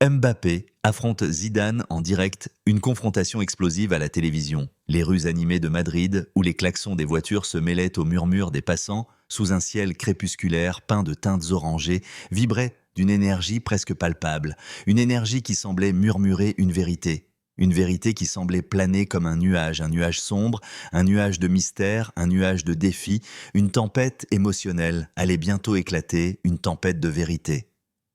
Mbappé affronte Zidane en direct, une confrontation explosive à la télévision. Les rues animées de Madrid, où les klaxons des voitures se mêlaient aux murmures des passants, sous un ciel crépusculaire peint de teintes orangées, vibraient d'une énergie presque palpable, une énergie qui semblait murmurer une vérité qui semblait planer comme un nuage sombre, un nuage de mystère, un nuage de défi, une tempête émotionnelle allait bientôt éclater, une tempête de vérité.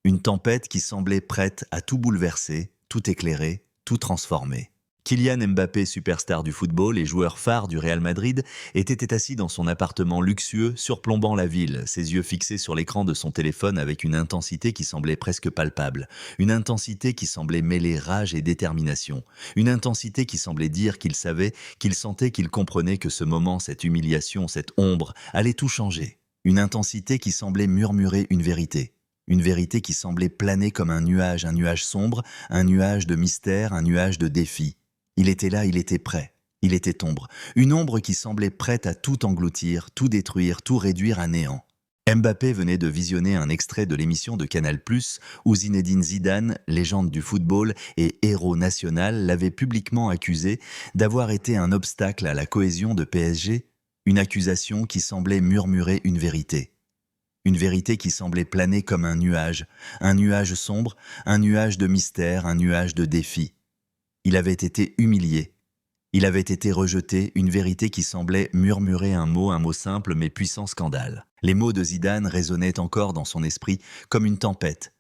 Une tempête qui semblait prête à tout bouleverser, tout éclairer, tout transformer. Kylian Mbappé, superstar du football et joueur phare du Real Madrid, était assis dans son appartement luxueux, surplombant la ville, ses yeux fixés sur l'écran de son téléphone avec une intensité qui semblait presque palpable, une intensité qui semblait mêler rage et détermination, une intensité qui semblait dire qu'il savait, qu'il sentait, qu'il comprenait que ce moment, cette humiliation, cette ombre, allait tout changer. Une intensité qui semblait murmurer une vérité qui semblait planer comme un nuage sombre, un nuage de mystère, un nuage de défi. Il était là, il était prêt. Il était ombre. Une ombre qui semblait prête à tout engloutir, tout détruire, tout réduire à néant. Mbappé venait de visionner un extrait de l'émission de Canal+, où Zinedine Zidane, légende du football et héros national, l'avait publiquement accusé d'avoir été un obstacle à la cohésion de PSG, une accusation qui semblait murmurer une vérité. Une vérité qui semblait planer comme un nuage sombre, un nuage de mystère, un nuage de défi. Il avait été humilié, il avait été rejeté, une vérité qui semblait murmurer un mot simple mais puissant scandale. Les mots de Zidane résonnaient encore dans son esprit comme une tempête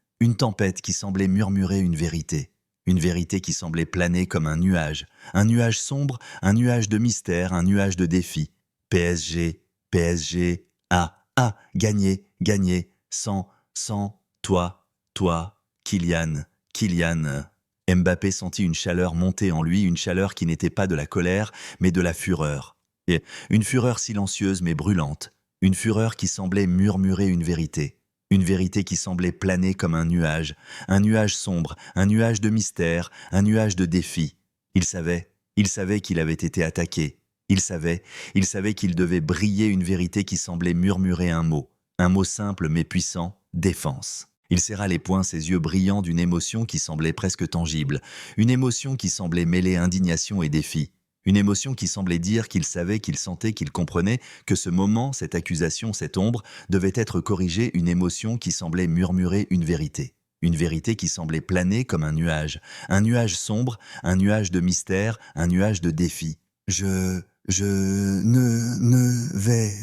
qui semblait murmurer une vérité qui semblait planer comme un nuage sombre, un nuage de mystère, un nuage de défi. PSG, gagner, sans, toi, Kylian. Mbappé sentit une chaleur monter en lui, une chaleur qui n'était pas de la colère, mais de la fureur. Et une fureur silencieuse mais brûlante, une fureur qui semblait murmurer une vérité qui semblait planer comme un nuage sombre, un nuage de mystère, un nuage de défi. Il savait qu'il avait été attaqué. Il savait qu'il devait briller une vérité qui semblait murmurer un mot simple mais puissant, défense. Il serra les poings, ses yeux brillants d'une émotion qui semblait presque tangible, une émotion qui semblait mêler indignation et défi, une émotion qui semblait dire qu'il savait, qu'il sentait, qu'il comprenait que ce moment, cette accusation, cette ombre, devait être corrigée, une émotion qui semblait murmurer une vérité qui semblait planer comme un nuage sombre, un nuage de mystère, un nuage de défi. Je ne vais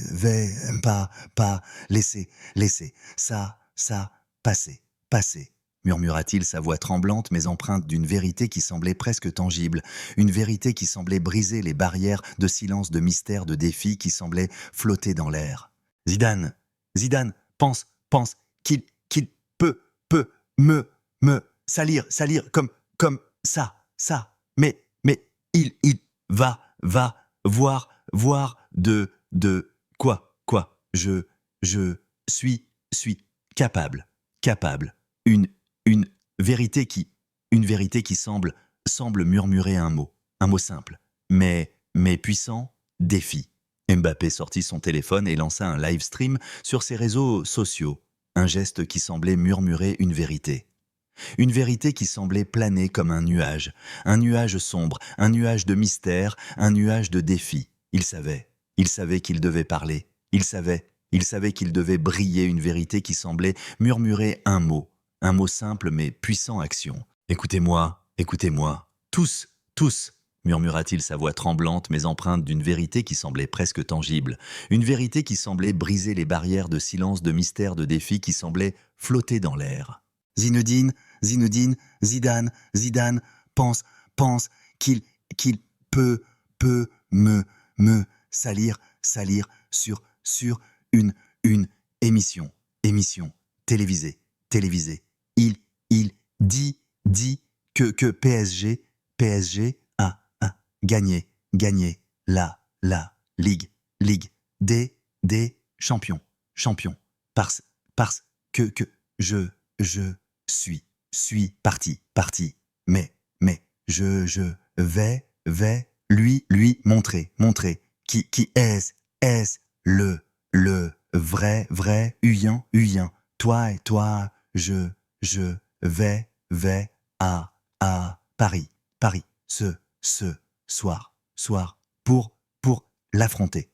pas laisser ça passer, murmura-t-il, sa voix tremblante mais empreinte d'une vérité qui semblait presque tangible, une vérité qui semblait briser les barrières de silence, de mystère, de défi qui semblait flotter dans l'air. Zidane, pense qu'il peut me salir comme ça, mais il va voir de quoi, je suis capable, une vérité qui semble murmurer un mot simple, mais puissant, défi. Mbappé sortit son téléphone et lança un live stream sur ses réseaux sociaux, un geste qui semblait murmurer une vérité qui semblait planer comme un nuage sombre, un nuage de mystère, un nuage de défi. Il savait qu'il devait parler, il savait qu'il devait briller une vérité qui semblait murmurer un mot simple mais puissant action. Écoutez-moi, tous, murmura-t-il, sa voix tremblante mais empreinte d'une vérité qui semblait presque tangible, une vérité qui semblait briser les barrières de silence, de mystère, de défi qui semblait flotter dans l'air. Zinedine, Zidane, pense qu'il peut me salir sur une émission télévisée. Il dit que PSG a gagné la Ligue des champions, parce que je suis parti, mais je vais lui montrer qui est le vrai Huyen, toi, je vais à Paris, ce soir, pour l'affronter,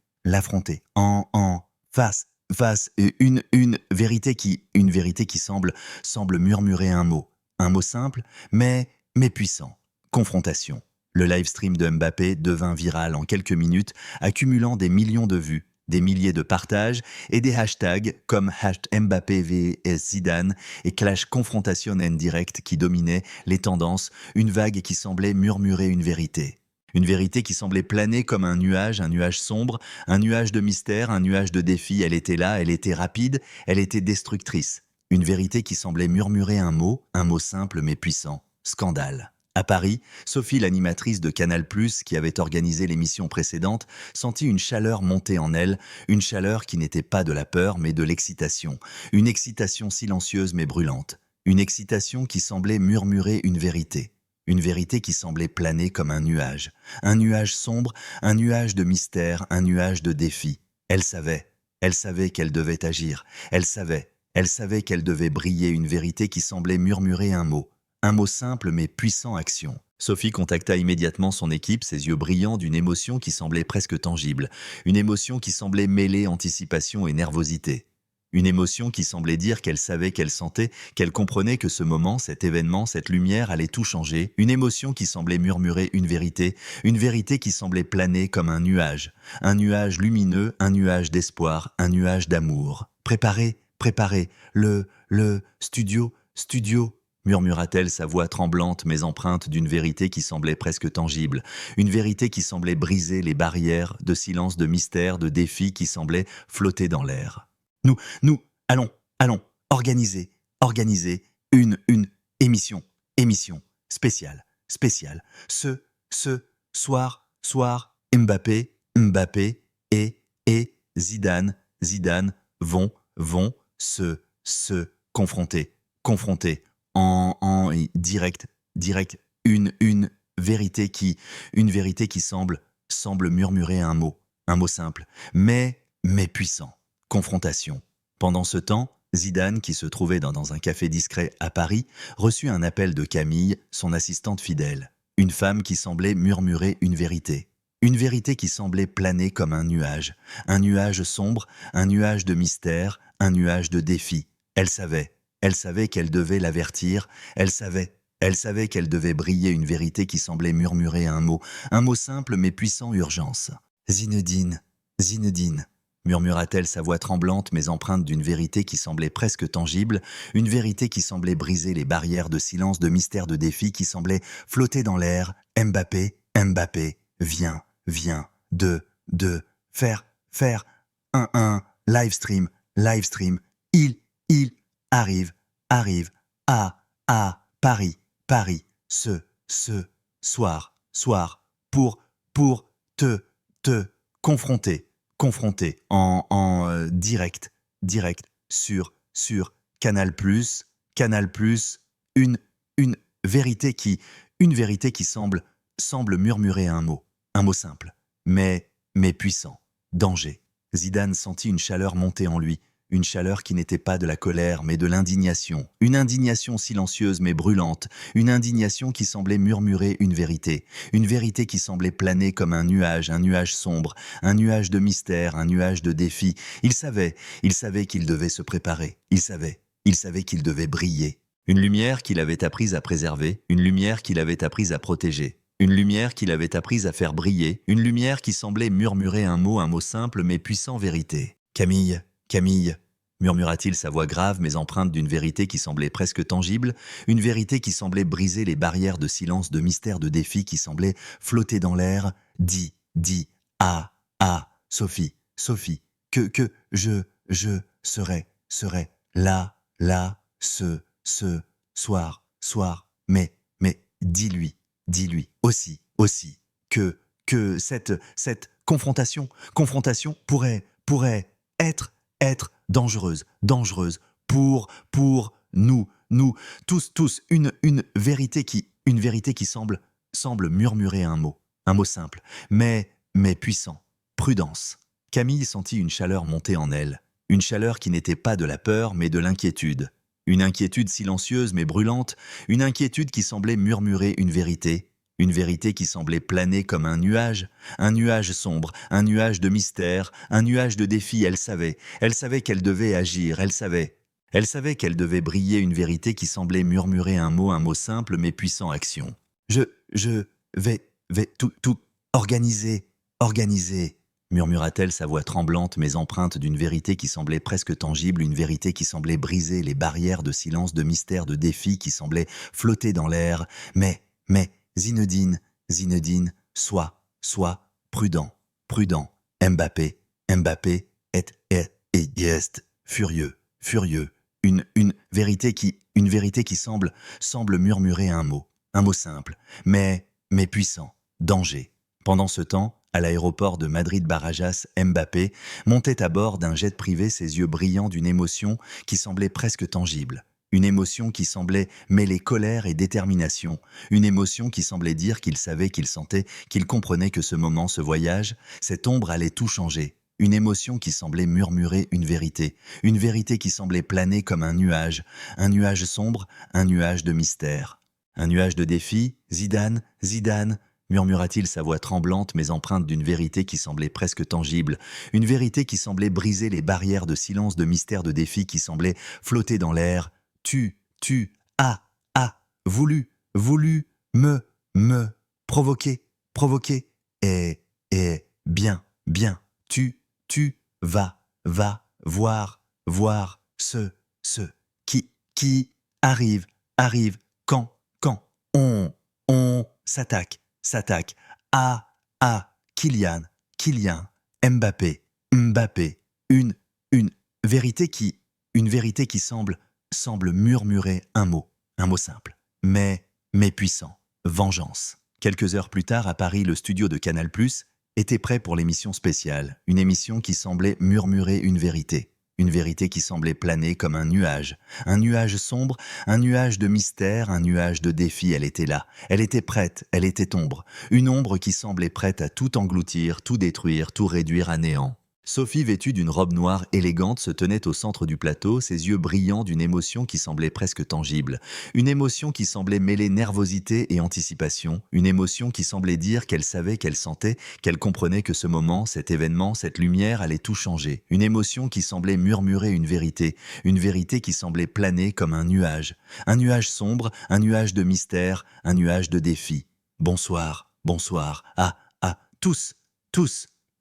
face, une vérité qui semble murmurer un mot simple, mais puissant. Confrontation. Le live stream de Mbappé devint viral en quelques minutes, accumulant des millions de vues, des milliers de partages et des hashtags comme #Mbappé vs Zidane et Clash Confrontation en direct qui dominaient les tendances, une vague qui semblait murmurer une vérité. Une vérité qui semblait planer comme un nuage sombre, un nuage de mystère, un nuage de défi. Elle était là, elle était rapide, elle était destructrice. Une vérité qui semblait murmurer un mot simple mais puissant. Scandale. À Paris, Sophie, l'animatrice de Canal+, qui avait organisé l'émission précédente, sentit une chaleur monter en elle, une chaleur qui n'était pas de la peur mais de l'excitation. Une excitation silencieuse mais brûlante. Une excitation qui semblait murmurer une vérité. Une vérité qui semblait planer comme un nuage sombre, un nuage de mystère, un nuage de défi. Elle savait qu'elle devait agir, elle savait qu'elle devait briller, une vérité qui semblait murmurer un mot simple mais puissant, action. Sophie contacta immédiatement son équipe, ses yeux brillants d'une émotion qui semblait presque tangible, une émotion qui semblait mêler anticipation et nervosité. Une émotion qui semblait dire qu'elle savait, qu'elle sentait, qu'elle comprenait que ce moment, cet événement, cette lumière allait tout changer. Une émotion qui semblait murmurer une vérité qui semblait planer comme un nuage lumineux, un nuage d'espoir, un nuage d'amour. Préparez, le studio, murmura-t-elle, sa voix tremblante mais empreinte d'une vérité qui semblait presque tangible. Une vérité qui semblait briser les barrières de silence, de mystère, de défi qui semblaient flotter dans l'air. Nous, allons, organiser une émission spéciale. Ce soir, Mbappé et Zidane vont se confronter en direct, une vérité qui semble murmurer un mot simple, mais puissant. Confrontation. Pendant ce temps, Zidane, qui se trouvait dans un café discret à Paris, reçut un appel de Camille, son assistante fidèle. Une femme qui semblait murmurer une vérité qui semblait planer comme un nuage sombre, un nuage de mystère, un nuage de défi. Elle savait qu'elle devait l'avertir, elle savait qu'elle devait briller, une vérité qui semblait murmurer un mot simple mais puissant, urgence. Zinedine, murmura-t-elle, sa voix tremblante mais empreinte d'une vérité qui semblait presque tangible, une vérité qui semblait briser les barrières de silence, de mystère, de défi qui semblait flotter dans l'air. Mbappé vient de faire un live stream. Il arrive à Paris ce soir pour te confronter en direct sur Canal+, une vérité qui semble murmurer un mot simple, mais puissant. Danger. Zidane sentit une chaleur monter en lui, une chaleur qui n'était pas de la colère mais de l'indignation, une indignation silencieuse mais brûlante, une indignation qui semblait murmurer une vérité qui semblait planer comme un nuage sombre, un nuage de mystère, un nuage de défi. Il savait qu'il devait se préparer, il savait qu'il devait briller. Une lumière qu'il avait apprise à préserver, une lumière qu'il avait apprise à protéger. Une lumière qu'il avait apprise à faire briller, une lumière qui semblait murmurer un mot simple mais puissant, vérité. Camille, murmura-t-il, sa voix grave mais empreinte d'une vérité qui semblait presque tangible, une vérité qui semblait briser les barrières de silence, de mystère, de défi qui semblait flotter dans l'air. Dis Sophie, que je serai là, ce soir, mais dis-lui aussi que cette confrontation pourrait être dangereuse pour nous tous, une vérité qui semble murmurer un mot simple, mais puissant. Prudence. Camille sentit une chaleur monter en elle, une chaleur qui n'était pas de la peur mais de l'inquiétude. Une inquiétude silencieuse mais brûlante, une inquiétude qui semblait murmurer une vérité qui semblait planer comme un nuage sombre, un nuage de mystère, un nuage de défi. Elle savait qu'elle devait agir, elle savait qu'elle devait briller une vérité qui semblait murmurer un mot simple mais puissant, action. Je vais tout organiser, murmura-t-elle, sa voix tremblante mais empreinte d'une vérité qui semblait presque tangible, une vérité qui semblait briser les barrières de silence, de mystère, de défi qui semblait flotter dans l'air. Mais, Zinedine, sois prudent. Mbappé est furieux. Une vérité qui semble murmurer un mot simple, mais puissant. Danger. Pendant ce temps, à l'aéroport de Madrid-Barajas, Mbappé montait à bord d'un jet privé, ses yeux brillants d'une émotion qui semblait presque tangible. Une émotion qui semblait mêler colère et détermination. Une émotion qui semblait dire qu'il savait, qu'il sentait, qu'il comprenait que ce moment, ce voyage, cette ombre allait tout changer. Une émotion qui semblait murmurer une vérité qui semblait planer comme un nuage sombre, un nuage de mystère. Un nuage de défi, Zidane, murmura-t-il, sa voix tremblante mais empreinte d'une vérité qui semblait presque tangible, une vérité qui semblait briser les barrières de silence, de mystère, de défi qui semblait flotter dans l'air. Tu as voulu me provoquer, et bien, tu vas voir ce qui arrive quand on s'attaque à Kylian Mbappé, une vérité qui semble murmurer un mot simple, mais puissant, vengeance. Quelques heures plus tard, à Paris, le studio de Canal+ était prêt pour l'émission spéciale, une émission qui semblait murmurer une vérité qui semblait planer comme un nuage sombre, un nuage de mystère, un nuage de défi. Elle était là, elle était prête, elle était ombre, une ombre qui semblait prête à tout engloutir, tout détruire, tout réduire à néant. Sophie, vêtue d'une robe noire élégante, se tenait au centre du plateau, ses yeux brillants d'une émotion qui semblait presque tangible. Une émotion qui semblait mêler nervosité et anticipation. Une émotion qui semblait dire qu'elle savait, qu'elle sentait, qu'elle comprenait que ce moment, cet événement, cette lumière allait tout changer. Une émotion qui semblait murmurer une vérité qui semblait planer comme un nuage sombre, un nuage de mystère, un nuage de défi. Bonsoir, tous,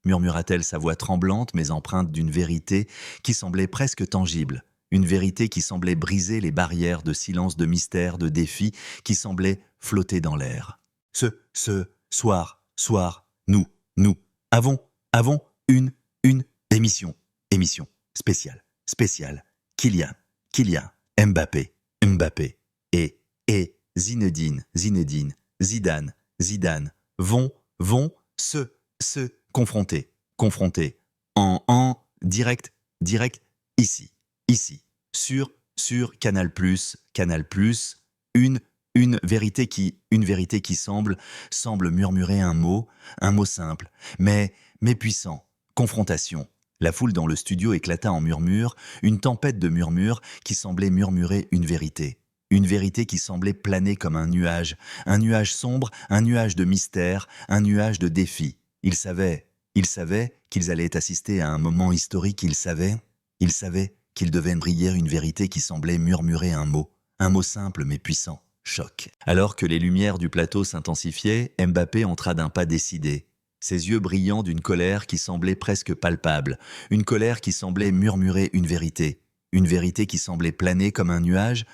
murmura-t-elle, sa voix tremblante mais empreinte d'une vérité qui semblait presque tangible. Une vérité qui semblait briser les barrières de silence, de mystère, de défi, qui semblait flotter dans l'air. Ce soir, nous avons une émission spéciale. Kylian Mbappé et Zinedine Zidane vont se confronter en direct ici sur Canal+, une vérité qui semble murmurer un mot simple, mais puissant. Confrontation. La foule dans le studio éclata en murmures, une tempête de murmures qui semblait murmurer une vérité qui semblait planer comme un nuage sombre, un nuage de mystère, un nuage de défi. Ils savaient qu'ils allaient assister à un moment historique, ils savaient qu'ils devaient briller une vérité qui semblait murmurer un mot simple mais puissant. Choc. Alors que les lumières du plateau s'intensifiaient, Mbappé entra d'un pas décidé, ses yeux brillants d'une colère qui semblait presque palpable, une colère qui semblait murmurer une vérité qui semblait planer comme un nuage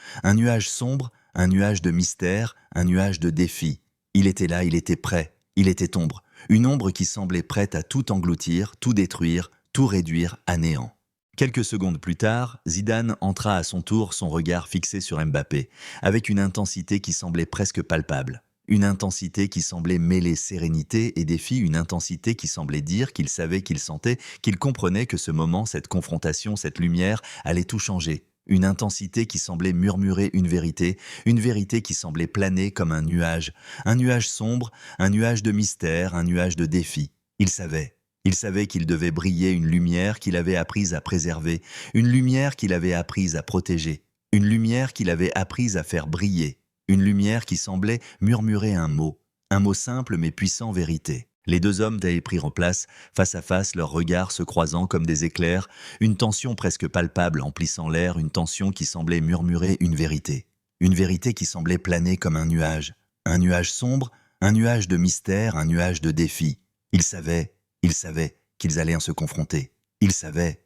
sombre, un nuage de mystère, un nuage de défi. Il était là, il était prêt, il était ombre, une ombre qui semblait prête à tout engloutir, tout détruire, tout réduire à néant. Quelques secondes plus tard, Zidane entra à son tour, son regard fixé sur Mbappé, avec une intensité qui semblait presque palpable. Une intensité qui semblait mêler sérénité et défi, une intensité qui semblait dire qu'il savait, qu'il sentait, qu'il comprenait que ce moment, cette confrontation, cette lumière allait tout changer. Une intensité qui semblait murmurer une vérité qui semblait planer comme un nuage sombre, un nuage de mystère, un nuage de défi. Il savait qu'il devait briller une lumière qu'il avait apprise à préserver, une lumière qu'il avait apprise à protéger, une lumière qu'il avait apprise à faire briller, une lumière qui semblait murmurer un mot simple mais puissant vérité. Les deux hommes prirent place, face à face, leurs regards se croisant comme des éclairs, une tension presque palpable emplissant l'air, une tension qui semblait murmurer une vérité qui semblait planer comme un nuage sombre, un nuage de mystère, un nuage de défi. Ils savaient qu'ils allaient se confronter. Ils savaient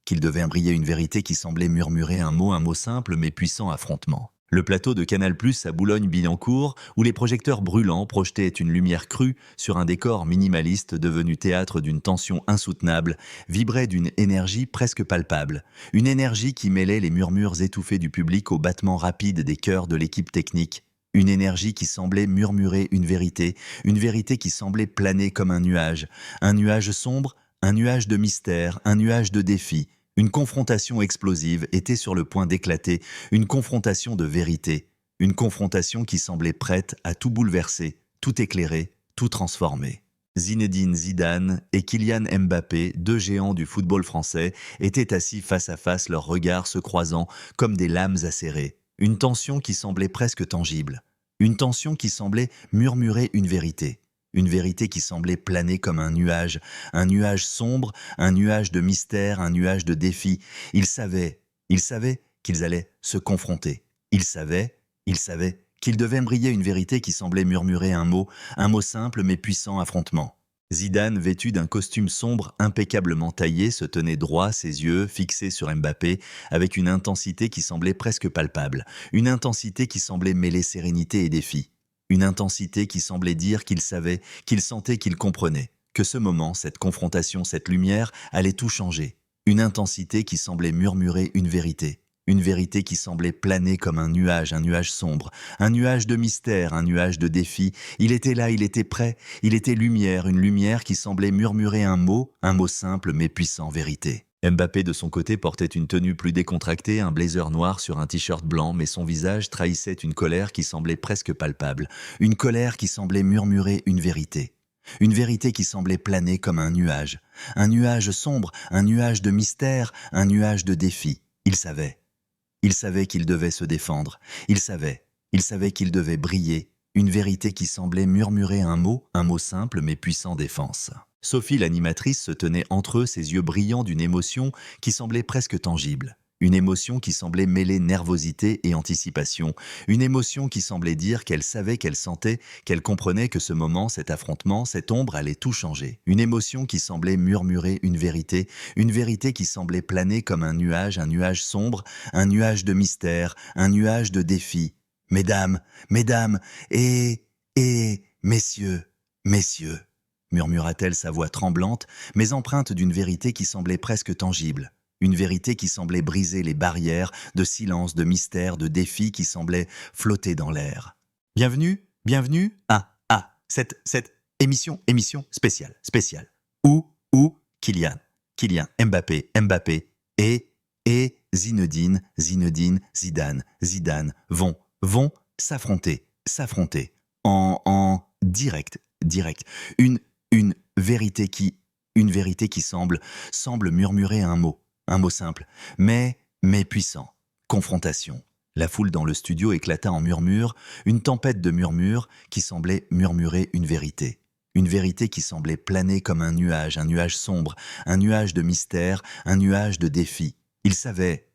qu'ils devaient briller une vérité qui semblait murmurer un mot simple mais puissant affrontement. Le plateau de Canal+ à Boulogne-Billancourt, où les projecteurs brûlants projetaient une lumière crue sur un décor minimaliste devenu théâtre d'une tension insoutenable, vibrait d'une énergie presque palpable. Une énergie qui mêlait les murmures étouffés du public aux battements rapides des cœurs de l'équipe technique. Une énergie qui semblait murmurer une vérité qui semblait planer comme un nuage sombre, un nuage de mystère, un nuage de défi. Une confrontation explosive était sur le point d'éclater, une confrontation de vérité, une confrontation qui semblait prête à tout bouleverser, tout éclairer, tout transformer. Zinedine Zidane et Kylian Mbappé, deux géants du football français, étaient assis face à face, leurs regards se croisant comme des lames acérées. Une tension qui semblait presque tangible, une tension qui semblait murmurer une vérité qui semblait planer comme un nuage sombre, un nuage de mystère, un nuage de défi. Ils savaient qu'ils allaient se confronter. Ils savaient qu'ils devaient briller une vérité qui semblait murmurer un mot simple mais puissant affrontement. Zidane, vêtu d'un costume sombre impeccablement taillé, se tenait droit, ses yeux fixés sur Mbappé, avec une intensité qui semblait presque palpable, une intensité qui semblait mêler sérénité et défi. Une intensité qui semblait dire qu'il savait, qu'il sentait, qu'il comprenait, que ce moment, cette confrontation, cette lumière, allait tout changer. Une intensité qui semblait murmurer une vérité qui semblait planer comme un nuage sombre, un nuage de mystère, un nuage de défi. Il était là, il était prêt, il était lumière, une lumière qui semblait murmurer un mot simple mais puissant vérité. Mbappé, de son côté, portait une tenue plus décontractée, un blazer noir sur un t-shirt blanc, mais son visage trahissait une colère qui semblait presque palpable, une colère qui semblait murmurer une vérité qui semblait planer comme un nuage sombre, un nuage de mystère, un nuage de défi. Il savait qu'il devait se défendre, il savait qu'il devait briller, une vérité qui semblait murmurer un mot simple mais puissant défense. Sophie, l'animatrice, se tenait entre eux, ses yeux brillants d'une émotion qui semblait presque tangible. Une émotion qui semblait mêler nervosité et anticipation. Une émotion qui semblait dire qu'elle savait, qu'elle sentait, qu'elle comprenait que ce moment, cet affrontement, cette ombre allait tout changer. Une émotion qui semblait murmurer une vérité qui semblait planer comme un nuage sombre, un nuage de mystère, un nuage de défi. Mesdames, et messieurs, murmura-t-elle, sa voix tremblante, mais empreinte d'une vérité qui semblait presque tangible. Une vérité qui semblait briser les barrières de silence, de mystère, de défi qui semblait flotter dans l'air. Bienvenue à cette émission spéciale. Où Kylian Mbappé et Zinedine Zidane vont s'affronter en direct. Une vérité qui semble murmurer un mot simple, mais puissant. Confrontation. La foule dans le studio éclata en murmures, une tempête de murmures qui semblait murmurer une vérité qui semblait planer comme un nuage sombre, un nuage de mystère, un nuage de défi. Ils savaient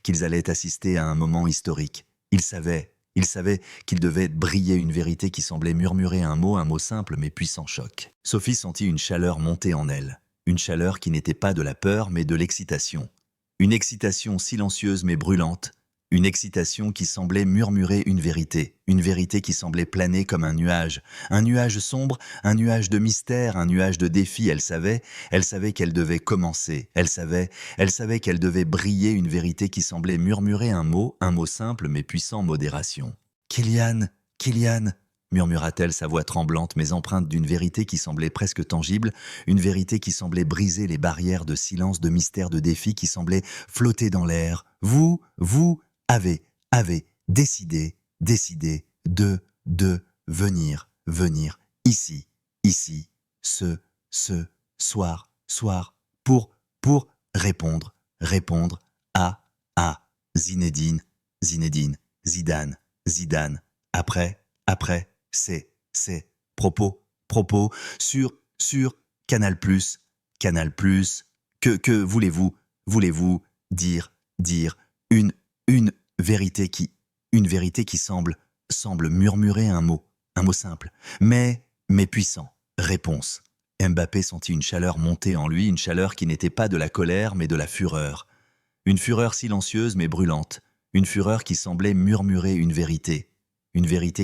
qu'ils allaient assister à un moment historique. Ils savaient qu'il devait briller une vérité qui semblait murmurer un mot simple mais puissant choc. Sophie sentit une chaleur monter en elle. Une chaleur qui n'était pas de la peur mais de l'excitation. Une excitation silencieuse mais brûlante. Une excitation qui semblait murmurer une vérité qui semblait planer comme un nuage sombre, un nuage de mystère, un nuage de défi. Elle savait qu'elle devait commencer. Elle savait qu'elle devait briller une vérité qui semblait murmurer un mot simple mais puissant modération. Kylian, murmura-t-elle, sa voix tremblante mais empreinte d'une vérité qui semblait presque tangible, une vérité qui semblait briser les barrières de silence, de mystère, de défi qui semblait flotter dans l'air. Vous avez décidé de venir ici, ce soir, pour répondre à Zinedine, Zinedine, Zidane, Zidane. Après, c'est, propos, sur Canal+, Canal+. Que voulez-vous dire une vérité qui semble murmurer un mot simple, mais puissant. Réponse. Mbappé sentit une chaleur monter en lui, une chaleur qui n'était pas de la colère, mais de la fureur. Une fureur silencieuse mais brûlante, une fureur qui semblait murmurer une vérité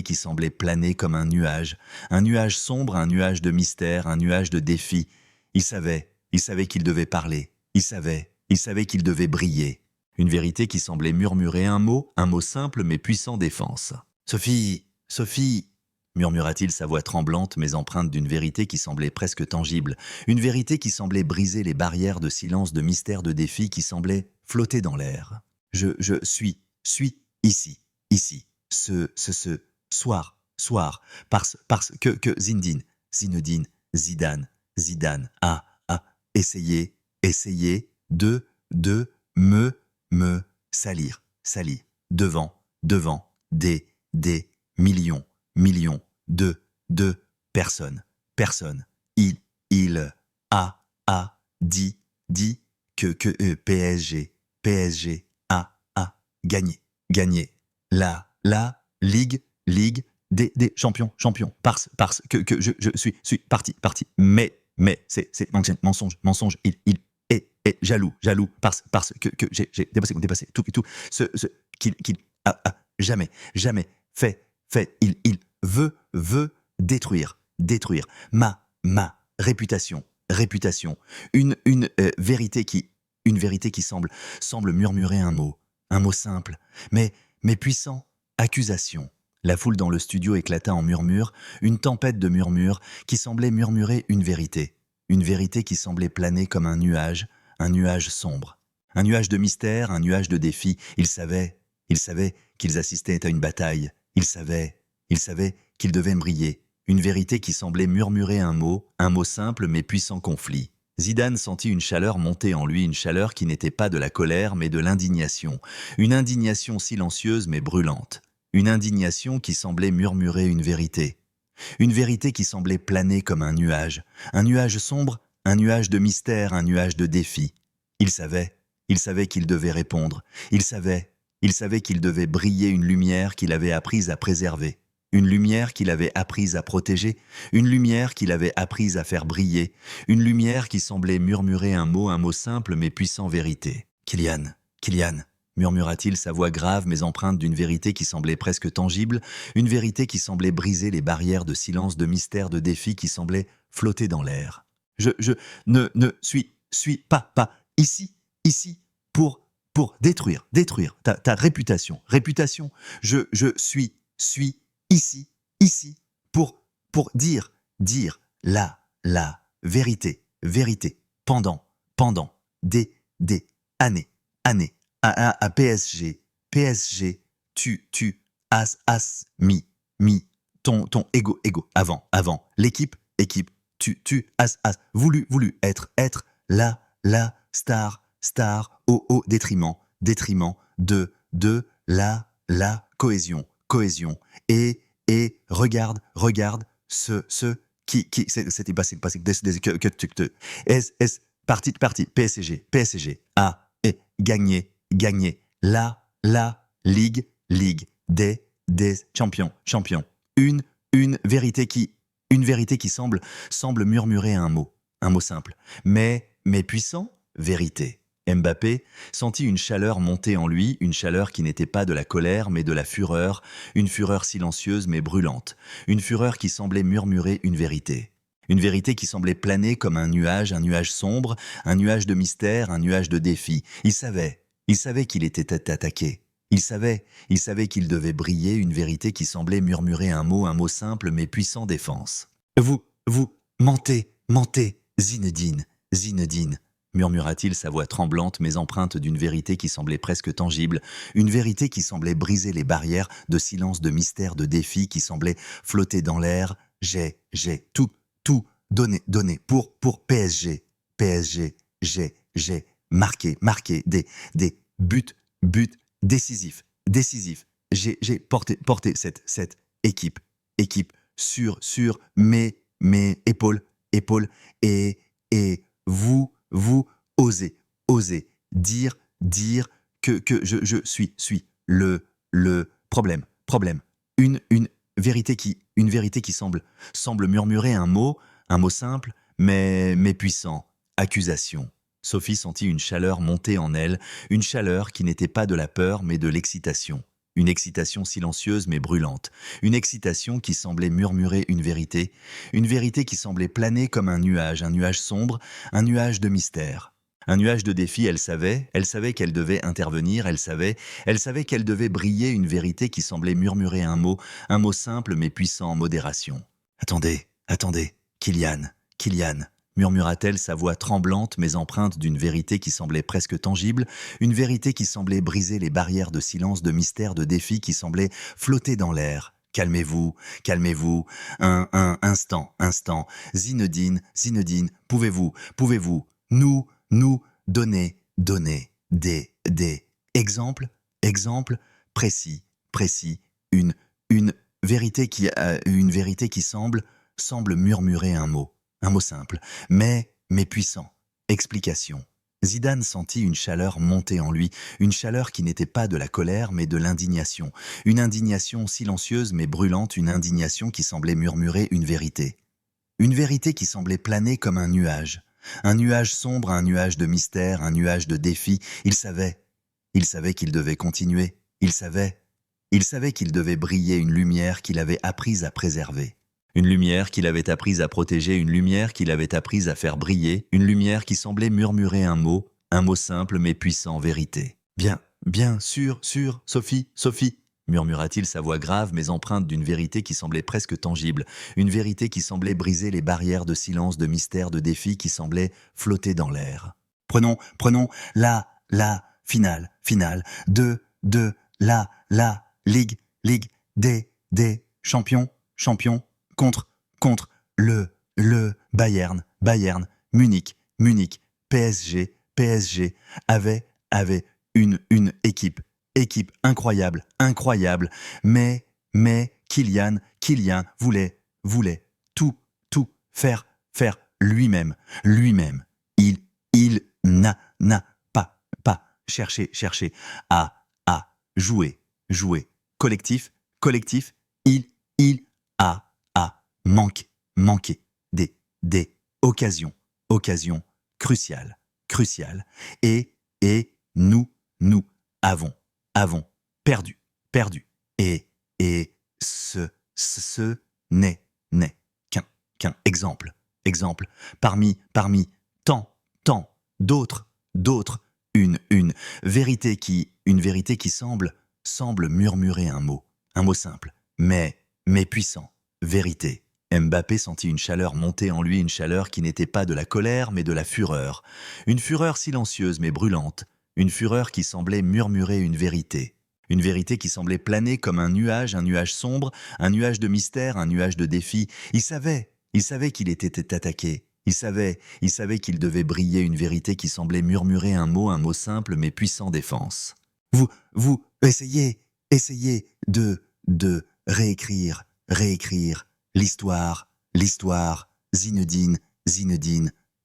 qui semblait planer comme un nuage sombre, un nuage de mystère, un nuage de défi. Il savait qu'il devait parler, il savait qu'il devait briller. Une vérité qui semblait murmurer un mot simple mais puissant défense. Sophie, murmura-t-il, sa voix tremblante mais empreinte d'une vérité qui semblait presque tangible, une vérité qui semblait briser les barrières de silence, de mystère, de défi, qui semblait flotter dans l'air. Je suis ici, ce soir, parce que Zinedine, Zidane a essayé de me salir devant des millions de personnes. Il a dit que PSG a gagné la Ligue des champions, parce que je suis parti. Mais c'est mensonge. Il est jaloux, parce que j'ai dépassé tout, qu'il a jamais fait. Il veut détruire ma réputation. Une vérité qui semble murmurer un mot simple, mais puissant. Accusation. La foule dans le studio éclata en murmures, une tempête de murmures qui semblait murmurer une vérité qui semblait planer comme un nuage sombre, un nuage de mystère, un nuage de défi. Il savait qu'ils assistaient à une bataille, il savait qu'ils devaient briller, une vérité qui semblait murmurer un mot simple mais puissant conflit. Zidane sentit une chaleur monter en lui, une chaleur qui n'était pas de la colère mais de l'indignation, une indignation silencieuse mais brûlante. Une indignation qui semblait murmurer une vérité qui semblait planer comme un nuage sombre, un nuage de mystère, un nuage de défi. Il savait qu'il devait répondre, il savait qu'il devait briller une lumière qu'il avait apprise à préserver, une lumière qu'il avait apprise à protéger, une lumière qu'il avait apprise à faire briller, une lumière qui semblait murmurer un mot simple mais puissant vérité. Kylian, murmura-t-il, sa voix grave mais empreinte d'une vérité qui semblait presque tangible, une vérité qui semblait briser les barrières de silence, de mystère, de défi, qui semblait flotter dans l'air. Je ne suis pas ici pour détruire ta réputation. Je suis ici pour dire la vérité pendant des années. À PSG, tu as mis ton ego avant l'équipe, tu as voulu être la star au détriment de la cohésion et regarde ce qui c'était passé que parti PSG a gagné la Ligue des champions. Une vérité qui semble murmurer un mot simple, mais puissant, vérité. Mbappé sentit une chaleur monter en lui, une chaleur qui n'était pas de la colère mais de la fureur, une fureur silencieuse mais brûlante, une fureur qui semblait murmurer une vérité qui semblait planer comme un nuage sombre, un nuage de mystère, un nuage de défi. Il savait qu'il était attaqué. Il savait qu'il devait briller, une vérité qui semblait murmurer un mot simple mais puissant défense. Vous mentez, Zinedine, murmura-t-il, sa voix tremblante mais empreinte d'une vérité qui semblait presque tangible, une vérité qui semblait briser les barrières de silence, de mystère, de défi, qui semblait flotter dans l'air. J'ai tout donné pour PSG. J'ai marqué des buts décisif, décisif. J'ai porté cette équipe sur mes épaules, et vous osez dire que je suis le problème. Une une vérité qui semble murmurer un mot simple, mais puissant. Accusation. Sophie sentit une chaleur monter en elle, une chaleur qui n'était pas de la peur mais de l'excitation. Une excitation silencieuse mais brûlante, une excitation qui semblait murmurer une vérité qui semblait planer comme un nuage sombre, un nuage de mystère. Un nuage de défi, elle savait qu'elle devait intervenir, elle savait qu'elle devait briller une vérité qui semblait murmurer un mot simple mais puissant en modération. Attendez, Kylian, murmura-t-elle, sa voix tremblante mais empreinte d'une vérité qui semblait presque tangible, une vérité qui semblait briser les barrières de silence, de mystère, de défi qui semblait flotter dans l'air. Calmez-vous, un instant. Zinedine, pouvez-vous, nous donner des exemples précis, une vérité qui semble murmurer un mot simple, mais puissant. Explication. Zidane sentit une chaleur monter en lui, une chaleur qui n'était pas de la colère mais de l'indignation. Une indignation silencieuse mais brûlante, une indignation qui semblait murmurer une vérité. Une vérité qui semblait planer comme un nuage sombre, un nuage de mystère, un nuage de défi. Il savait qu'il devait continuer. Il savait qu'il devait briller une lumière qu'il avait apprise à préserver. Une lumière qu'il avait apprise à protéger, une lumière qu'il avait apprise à faire briller, une lumière qui semblait murmurer un mot simple mais puissant, vérité. Bien sûr, Sophie, murmura-t-il, sa voix grave mais empreinte d'une vérité qui semblait presque tangible, une vérité qui semblait briser les barrières de silence, de mystère, de défi qui semblait flotter dans l'air. Prenons la finale de la Ligue des champions contre le Bayern, Munich, PSG avait une équipe incroyable, mais Kylian voulait tout faire lui-même. Il n'a pas cherché à jouer collectif, il a manqué des occasions cruciales, et nous avons perdu, et ce n'est qu'un exemple parmi tant d'autres, une vérité qui semble murmurer un mot simple, mais puissant, vérité. Mbappé sentit une chaleur monter en lui, une chaleur qui n'était pas de la colère mais de la fureur. Une fureur silencieuse mais brûlante, une fureur qui semblait murmurer une vérité qui semblait planer comme un nuage sombre, un nuage de mystère, un nuage de défi. Il savait qu'il était attaqué. Il savait qu'il devait briller une vérité qui semblait murmurer un mot simple mais puissant, défense. Vous essayez de réécrire l'histoire, Zinedine,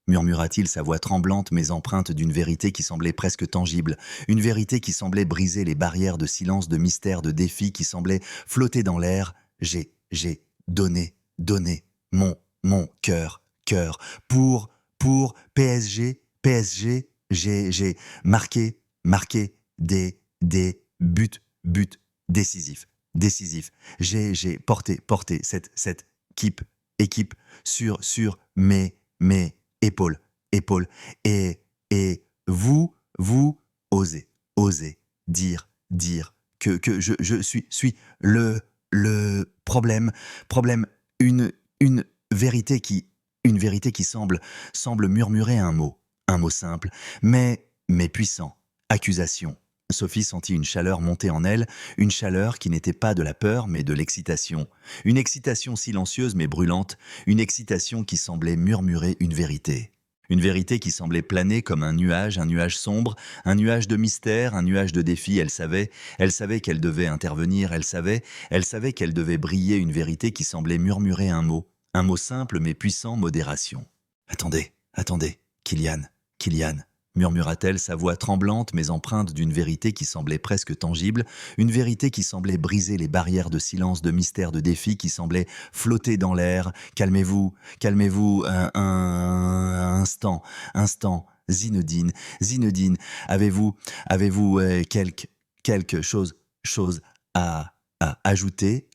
murmura-t-il, sa voix tremblante mais empreinte d'une vérité qui semblait presque tangible, une vérité qui semblait briser les barrières de silence, de mystère, de défi qui semblait flotter dans l'air. J'ai donné mon cœur pour PSG, j'ai marqué des buts décisifs. J'ai porté cette équipe sur mes épaules, et vous osez dire que je suis le problème, une vérité qui semble murmurer un mot simple, mais puissant. Accusation. Sophie sentit une chaleur monter en elle, une chaleur qui n'était pas de la peur mais de l'excitation. Une excitation silencieuse mais brûlante, une excitation qui semblait murmurer une vérité. Une vérité qui semblait planer comme un nuage sombre, un nuage de mystère, un nuage de défi. Elle savait qu'elle devait intervenir, elle savait qu'elle devait briller une vérité qui semblait murmurer un mot simple mais puissant, modération. Attendez, Kylian, murmura-t-elle, sa voix tremblante mais empreinte d'une vérité qui semblait presque tangible, une vérité qui semblait briser les barrières de silence, de mystère, de défi, qui semblait flotter dans l'air. Calmez-vous, un instant. Zinedine, avez-vous quelque chose à ajouter,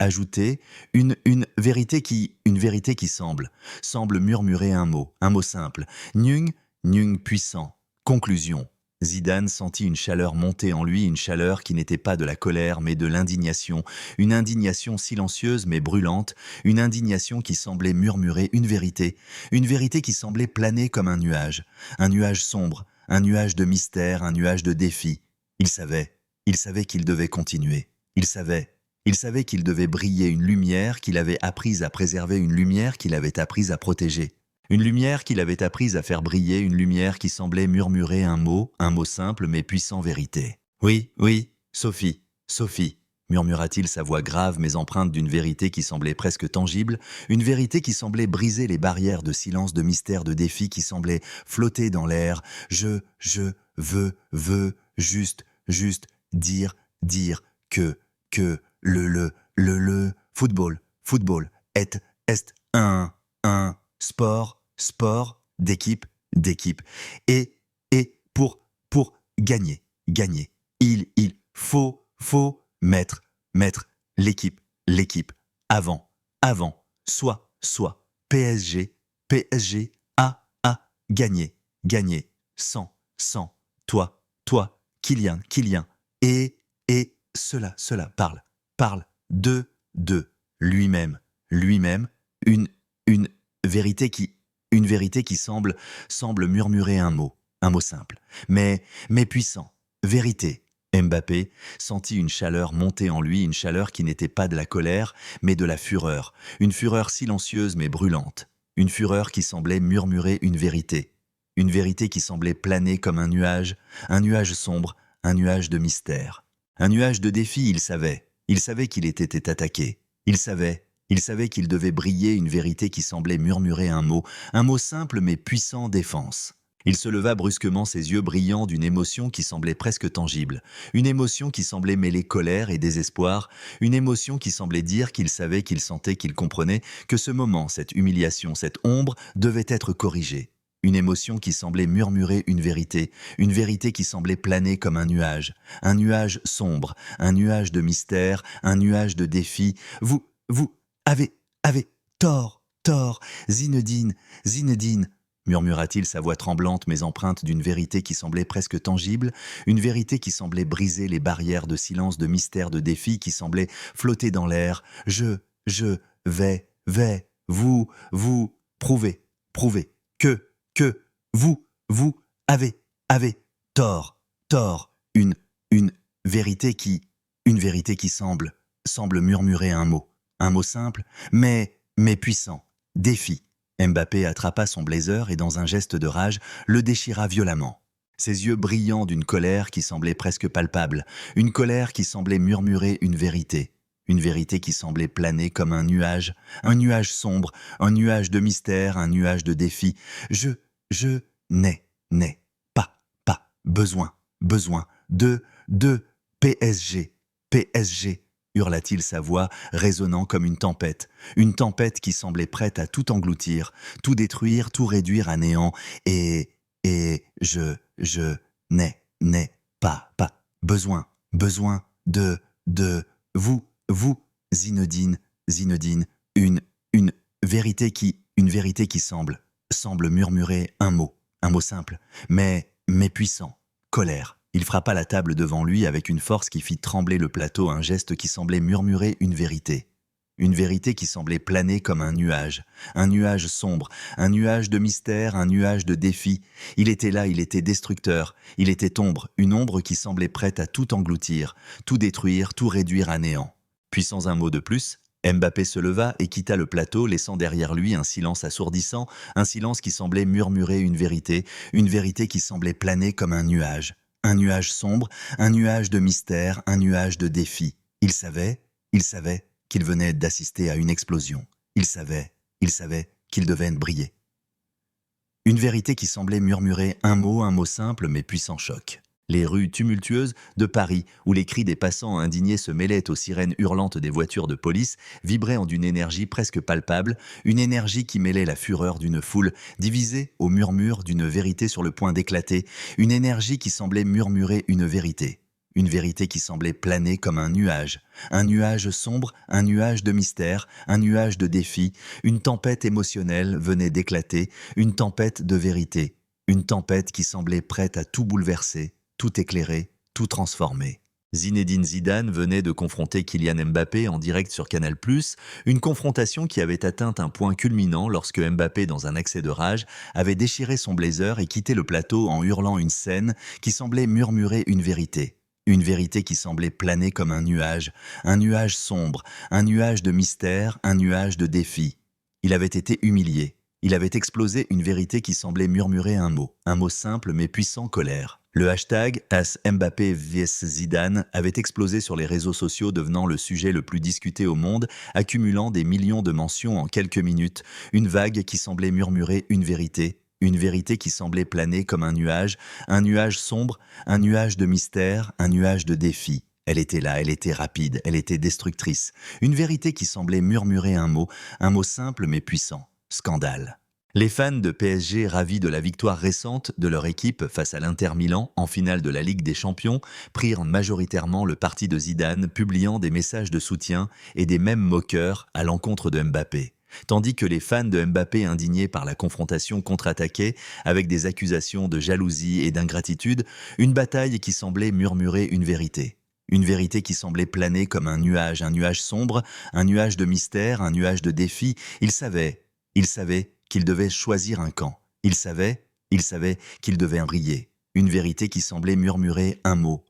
une vérité qui semble murmurer un mot simple. Nyung puissant. Conclusion. Zidane sentit une chaleur monter en lui, une chaleur qui n'était pas de la colère mais de l'indignation, une indignation silencieuse mais brûlante, une indignation qui semblait murmurer une vérité qui semblait planer comme un nuage sombre, un nuage de mystère, un nuage de défi. Il savait qu'il devait continuer, il savait qu'il devait briller une lumière qu'il avait apprise à préserver, une lumière qu'il avait apprise à protéger. Une lumière qu'il avait apprise à faire briller, une lumière qui semblait murmurer un mot simple mais puissant vérité. Oui, Sophie, murmura-t-il, sa voix grave mais empreinte d'une vérité qui semblait presque tangible, une vérité qui semblait briser les barrières de silence, de mystère, de défi, qui semblait flotter dans l'air. Je veux juste dire que le football est un sport d'équipe et pour gagner il faut mettre l'équipe avant soit PSG a gagné sans toi Kylian et cela parle de lui-même une vérité qui semble murmurer un mot simple, mais puissant. Vérité. Mbappé sentit une chaleur monter en lui, une chaleur qui n'était pas de la colère, mais de la fureur. Une fureur silencieuse mais brûlante. Une fureur qui semblait murmurer une vérité. Une vérité qui semblait planer comme un nuage sombre, un nuage de mystère. Un nuage de défi, il savait qu'il était attaqué. Il savait qu'il devait briller une vérité qui semblait murmurer un mot simple mais puissant, défense. Il se leva brusquement, ses yeux brillants d'une émotion qui semblait presque tangible, une émotion qui semblait mêler colère et désespoir, une émotion qui semblait dire qu'il savait, qu'il sentait, qu'il comprenait que ce moment, cette humiliation, cette ombre devait être corrigée. Une émotion qui semblait murmurer une vérité qui semblait planer comme un nuage sombre, un nuage de mystère, un nuage de défi. Vous avez tort, Zinedine, murmura-t-il, sa voix tremblante mais empreinte d'une vérité qui semblait presque tangible, une vérité qui semblait briser les barrières de silence, de mystère, de défi, qui semblait flotter dans l'air. Je vais vous prouver que vous avez tort, une vérité qui semble murmurer un mot simple, mais puissant. Défi. Mbappé attrapa son blazer et dans un geste de rage, le déchira violemment. Ses yeux brillants d'une colère qui semblait presque palpable, une colère qui semblait murmurer une vérité qui semblait planer comme un nuage sombre, un nuage de mystère, un nuage de défi. Je n'ai pas besoin de PSG, hurla-t-il, sa voix résonnant comme une tempête qui semblait prête à tout engloutir, tout détruire, tout réduire à néant, et je n'ai pas besoin de vous, Zinedine, une vérité qui semble murmurer un mot simple, mais puissant, colère. Il frappa la table devant lui avec une force qui fit trembler le plateau, un geste qui semblait murmurer une vérité qui semblait planer comme un nuage sombre, un nuage de mystère, un nuage de défi. Il était là, il était destructeur, il était ombre, une ombre qui semblait prête à tout engloutir, tout détruire, tout réduire à néant. Puis sans un mot de plus, Mbappé se leva et quitta le plateau, laissant derrière lui un silence assourdissant, un silence qui semblait murmurer une vérité qui semblait planer comme un nuage sombre, un nuage de mystère, un nuage de défi. Il savait qu'il venait d'assister à une explosion. Il savait qu'il devait briller. Une vérité qui semblait murmurer un mot simple mais puissant choc. Les rues tumultueuses de Paris, où les cris des passants indignés se mêlaient aux sirènes hurlantes des voitures de police, vibraient en d'une énergie presque palpable, une énergie qui mêlait la fureur d'une foule divisée au murmure d'une vérité sur le point d'éclater, une énergie qui semblait murmurer une vérité qui semblait planer comme un nuage sombre, un nuage de mystère, un nuage de défi, une tempête émotionnelle venait d'éclater, une tempête de vérité, une tempête qui semblait prête à tout bouleverser, tout éclairer, tout transformer. Zinedine Zidane venait de confronter Kylian Mbappé en direct sur Canal+, une confrontation qui avait atteint un point culminant lorsque Mbappé, dans un accès de rage, avait déchiré son blazer et quitté le plateau en hurlant une scène qui semblait murmurer une vérité qui semblait planer comme un nuage sombre, un nuage de mystère, un nuage de défi. Il avait été humilié. Il avait explosé une vérité qui semblait murmurer un mot simple mais puissant, colère. Le hashtag #Mbappé vs Zidane avait explosé sur les réseaux sociaux, devenant le sujet le plus discuté au monde, accumulant des millions de mentions en quelques minutes. Une vague qui semblait murmurer une vérité qui semblait planer comme un nuage sombre, un nuage de mystère, un nuage de défi. Elle était là, elle était rapide, elle était destructrice. Une vérité qui semblait murmurer un mot simple mais puissant. Scandale. Les fans de PSG, ravis de la victoire récente de leur équipe face à l'Inter Milan en finale de la Ligue des Champions, prirent majoritairement le parti de Zidane, publiant des messages de soutien et des mèmes moqueurs à l'encontre de Mbappé. Tandis que les fans de Mbappé, indignés par la confrontation, contre-attaquaient avec des accusations de jalousie et d'ingratitude, une bataille qui semblait murmurer une vérité qui semblait planer comme un nuage sombre, un nuage de mystère, un nuage de défi. Il savait qu'il devait choisir un camp. Il savait qu'il devait briller. Une vérité qui semblait murmurer un mot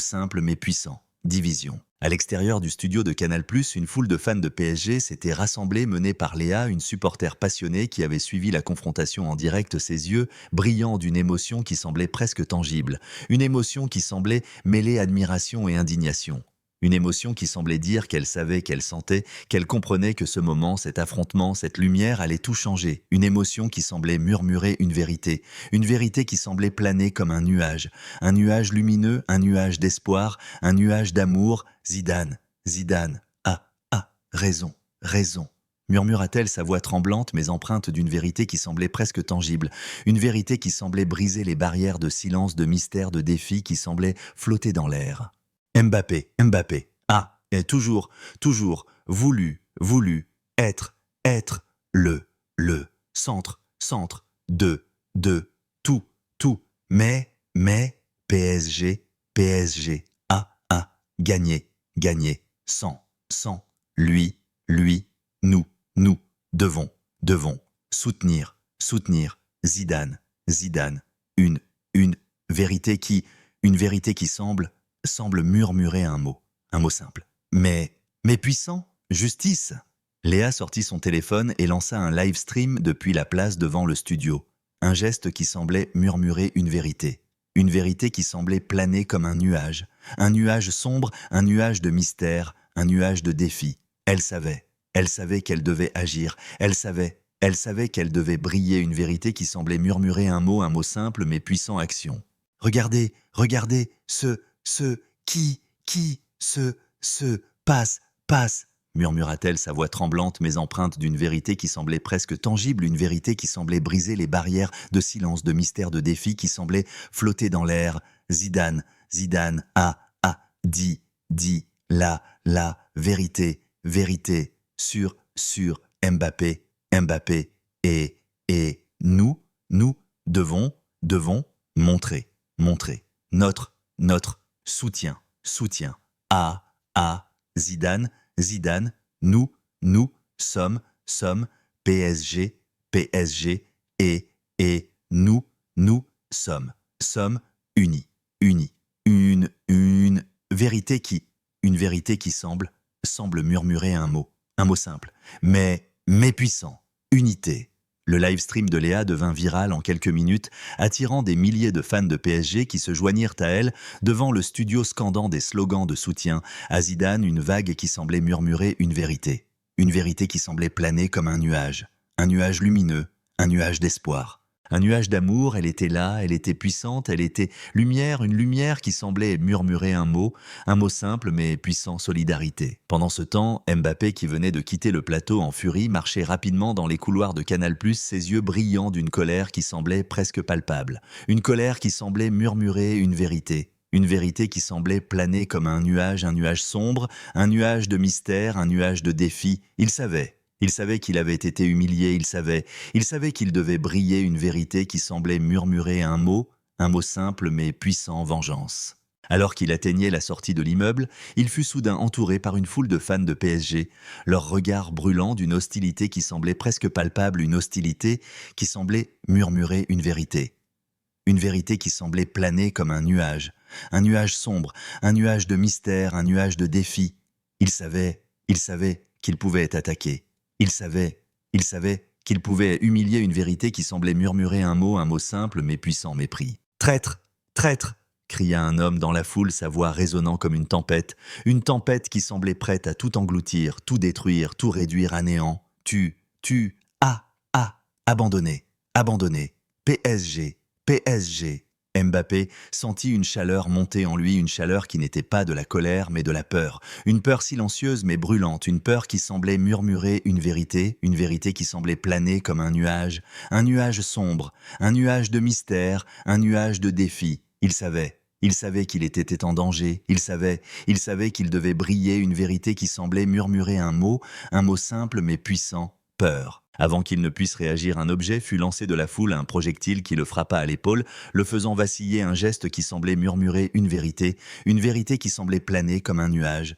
simple mais puissant. Division. À l'extérieur du studio de Canal+, une foule de fans de PSG s'était rassemblée, menée par Léa, une supporter passionnée qui avait suivi la confrontation en direct, ses yeux brillants d'une émotion qui semblait presque tangible, une émotion qui semblait mêler admiration et indignation. Une émotion qui semblait dire qu'elle savait, qu'elle sentait, qu'elle comprenait que ce moment, cet affrontement, cette lumière allait tout changer. Une émotion qui semblait murmurer une vérité qui semblait planer comme un nuage lumineux, un nuage d'espoir, un nuage d'amour. Zidane, raison, murmura-t-elle, sa voix tremblante mais empreinte d'une vérité qui semblait presque tangible, une vérité qui semblait briser les barrières de silence, de mystère, de défi qui semblaient flotter dans l'air. Mbappé, est toujours voulu, être le centre, de, tout, mais, PSG, gagné, sans, lui, nous, devons, soutenir, Zidane, une vérité qui semble murmurer un mot simple. Mais puissant, justice. Léa sortit son téléphone et lança un live stream depuis la place devant le studio. Un geste qui semblait murmurer une vérité qui semblait planer comme un nuage sombre, un nuage de mystère, un nuage de défi. Elle savait qu'elle devait agir, elle savait qu'elle devait briller, une vérité qui semblait murmurer un mot simple mais puissant, action. Regardez, qui se passe, murmura-t-elle, sa voix tremblante mais empreinte d'une vérité qui semblait presque tangible, une vérité qui semblait briser les barrières de silence, de mystère, de défi qui semblait flotter dans l'air. Zidane, dit, la vérité, sur Mbappé, et nous devons montrer notre soutien à Zidane, nous sommes PSG, et nous sommes unis. Une vérité qui semble murmurer un mot Un mot simple, mais puissant. Unité. Le live stream de Léa devint viral en quelques minutes, attirant des milliers de fans de PSG qui se joignirent à elle devant le studio scandant des slogans de soutien à Zidane, une vague qui semblait murmurer une vérité. Une vérité qui semblait planer comme un nuage lumineux, un nuage d'espoir. Un nuage d'amour, elle était là, elle était puissante, elle était lumière, une lumière qui semblait murmurer un mot simple mais puissant, solidarité. Pendant ce temps, Mbappé, qui venait de quitter le plateau en furie, marchait rapidement dans les couloirs de Canal+, ses yeux brillants d'une colère qui semblait presque palpable. Une colère qui semblait murmurer une vérité. Une vérité qui semblait planer comme un nuage sombre, un nuage de mystère, un nuage de défi. Il savait qu'il avait été humilié, il savait qu'il devait briller une vérité qui semblait murmurer un mot simple mais puissant, vengeance. Alors qu'il atteignait la sortie de l'immeuble, il fut soudain entouré par une foule de fans de PSG, leurs regards brûlants d'une hostilité qui semblait presque palpable, une hostilité qui semblait murmurer une vérité. Une vérité qui semblait planer comme un nuage sombre, un nuage de mystère, un nuage de défi. Il savait qu'il pouvait être attaqué. Il savait qu'il pouvait humilier une vérité qui semblait murmurer un mot simple mais puissant, mépris. « Traître, traître !» cria un homme dans la foule, sa voix résonnant comme une tempête qui semblait prête à tout engloutir, tout détruire, tout réduire à néant. Abandonné, PSG. Mbappé sentit une chaleur monter en lui, une chaleur qui n'était pas de la colère mais de la peur. Une peur silencieuse mais brûlante, une peur qui semblait murmurer une vérité qui semblait planer comme un nuage sombre, un nuage de mystère, un nuage de défi. Il savait qu'il était en danger, il savait qu'il devait briller une vérité qui semblait murmurer un mot simple mais puissant, peur. Avant qu'il ne puisse réagir, un objet fut lancé de la foule, un projectile qui le frappa à l'épaule, le faisant vaciller, un geste qui semblait murmurer une vérité qui semblait planer comme un nuage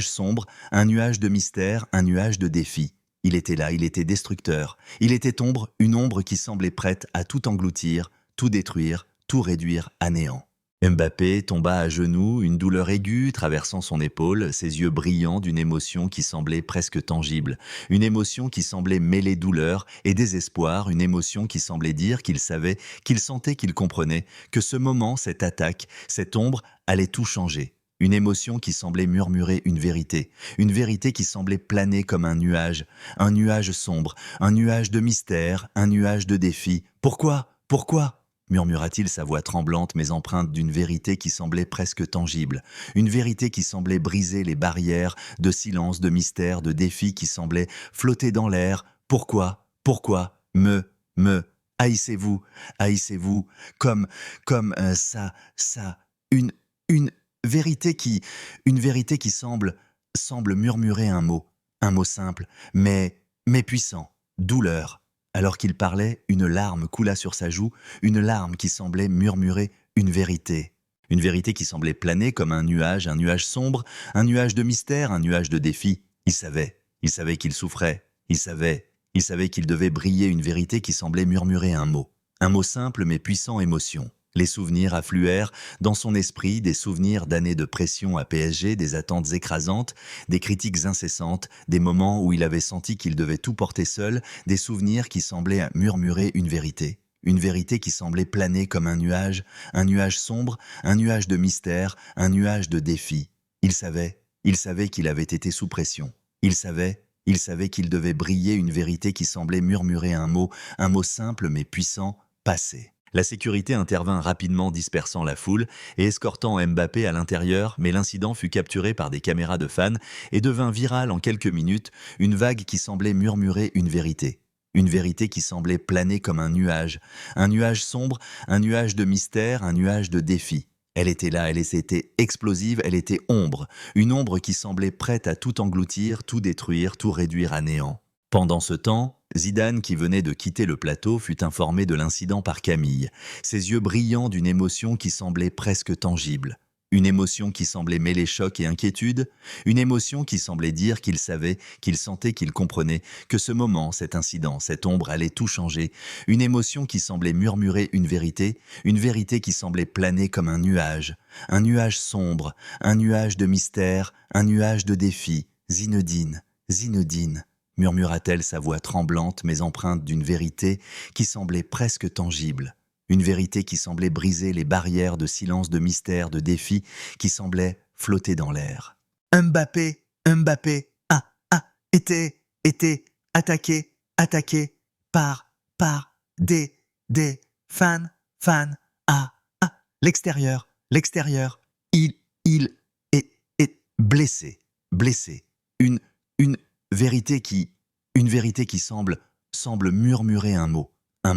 sombre, un nuage de mystère, un nuage de défi. Il était là, il était destructeur, il était une ombre qui semblait prête à tout engloutir, tout détruire, tout réduire à néant. Mbappé tomba à genoux, une douleur aiguë traversant son épaule, ses yeux brillants d'une émotion qui semblait presque tangible, une émotion qui semblait mêler douleur et désespoir, une émotion qui semblait dire qu'il savait, qu'il sentait, qu'il comprenait, que ce moment, cette attaque, cette ombre allait tout changer. Une émotion qui semblait murmurer une vérité qui semblait planer comme un nuage sombre, un nuage de mystère, un nuage de défi. Pourquoi murmura-t-il, sa voix tremblante mais empreinte d'une vérité qui semblait presque tangible, une vérité qui semblait briser les barrières de silence, de mystère, de défi qui semblait flotter dans l'air. Pourquoi haïssez-vous, comme ça, une vérité qui semble murmurer un mot simple, mais puissant, douleur. Alors qu'il parlait, une larme coula sur sa joue, une larme qui semblait murmurer une vérité qui semblait planer comme un nuage sombre, un nuage de mystère, un nuage de défi. Il savait qu'il souffrait, il savait qu'il devait briller une vérité qui semblait murmurer un mot simple mais puissant, émotion. Les souvenirs affluèrent dans son esprit, des souvenirs d'années de pression à PSG, des attentes écrasantes, des critiques incessantes, des moments où il avait senti qu'il devait tout porter seul, des souvenirs qui semblaient murmurer une vérité qui semblait planer comme un nuage sombre, un nuage de mystère, un nuage de défi. Il savait qu'il avait été sous pression. Il savait qu'il devait briller une vérité qui semblait murmurer un mot simple mais puissant, passé. La sécurité intervint rapidement, dispersant la foule et escortant Mbappé à l'intérieur, mais l'incident fut capturé par des caméras de fans et devint viral en quelques minutes, une vague qui semblait murmurer une vérité qui semblait planer comme un nuage sombre, un nuage de mystère, un nuage de défi. Elle était là, elle était explosive, elle était ombre, une ombre qui semblait prête à tout engloutir, tout détruire, tout réduire à néant. Pendant ce temps, Zidane, qui venait de quitter le plateau, fut informé de l'incident par Camille, ses yeux brillants d'une émotion qui semblait presque tangible. Une émotion qui semblait mêler choc et inquiétude, une émotion qui semblait dire qu'il savait, qu'il sentait, qu'il comprenait, que ce moment, cet incident, cette ombre allait tout changer, une émotion qui semblait murmurer une vérité qui semblait planer comme un nuage sombre, un nuage de mystère, un nuage de défi. Zinedine, Zinedine, murmura-t-elle sa voix tremblante mais empreinte d'une vérité qui semblait presque tangible. Une vérité qui semblait briser les barrières de silence, de mystère, de défi, qui semblait flotter dans l'air. Mbappé a été attaqué par des fans à l'extérieur. Il est blessé. Une vérité qui semble murmurer un mot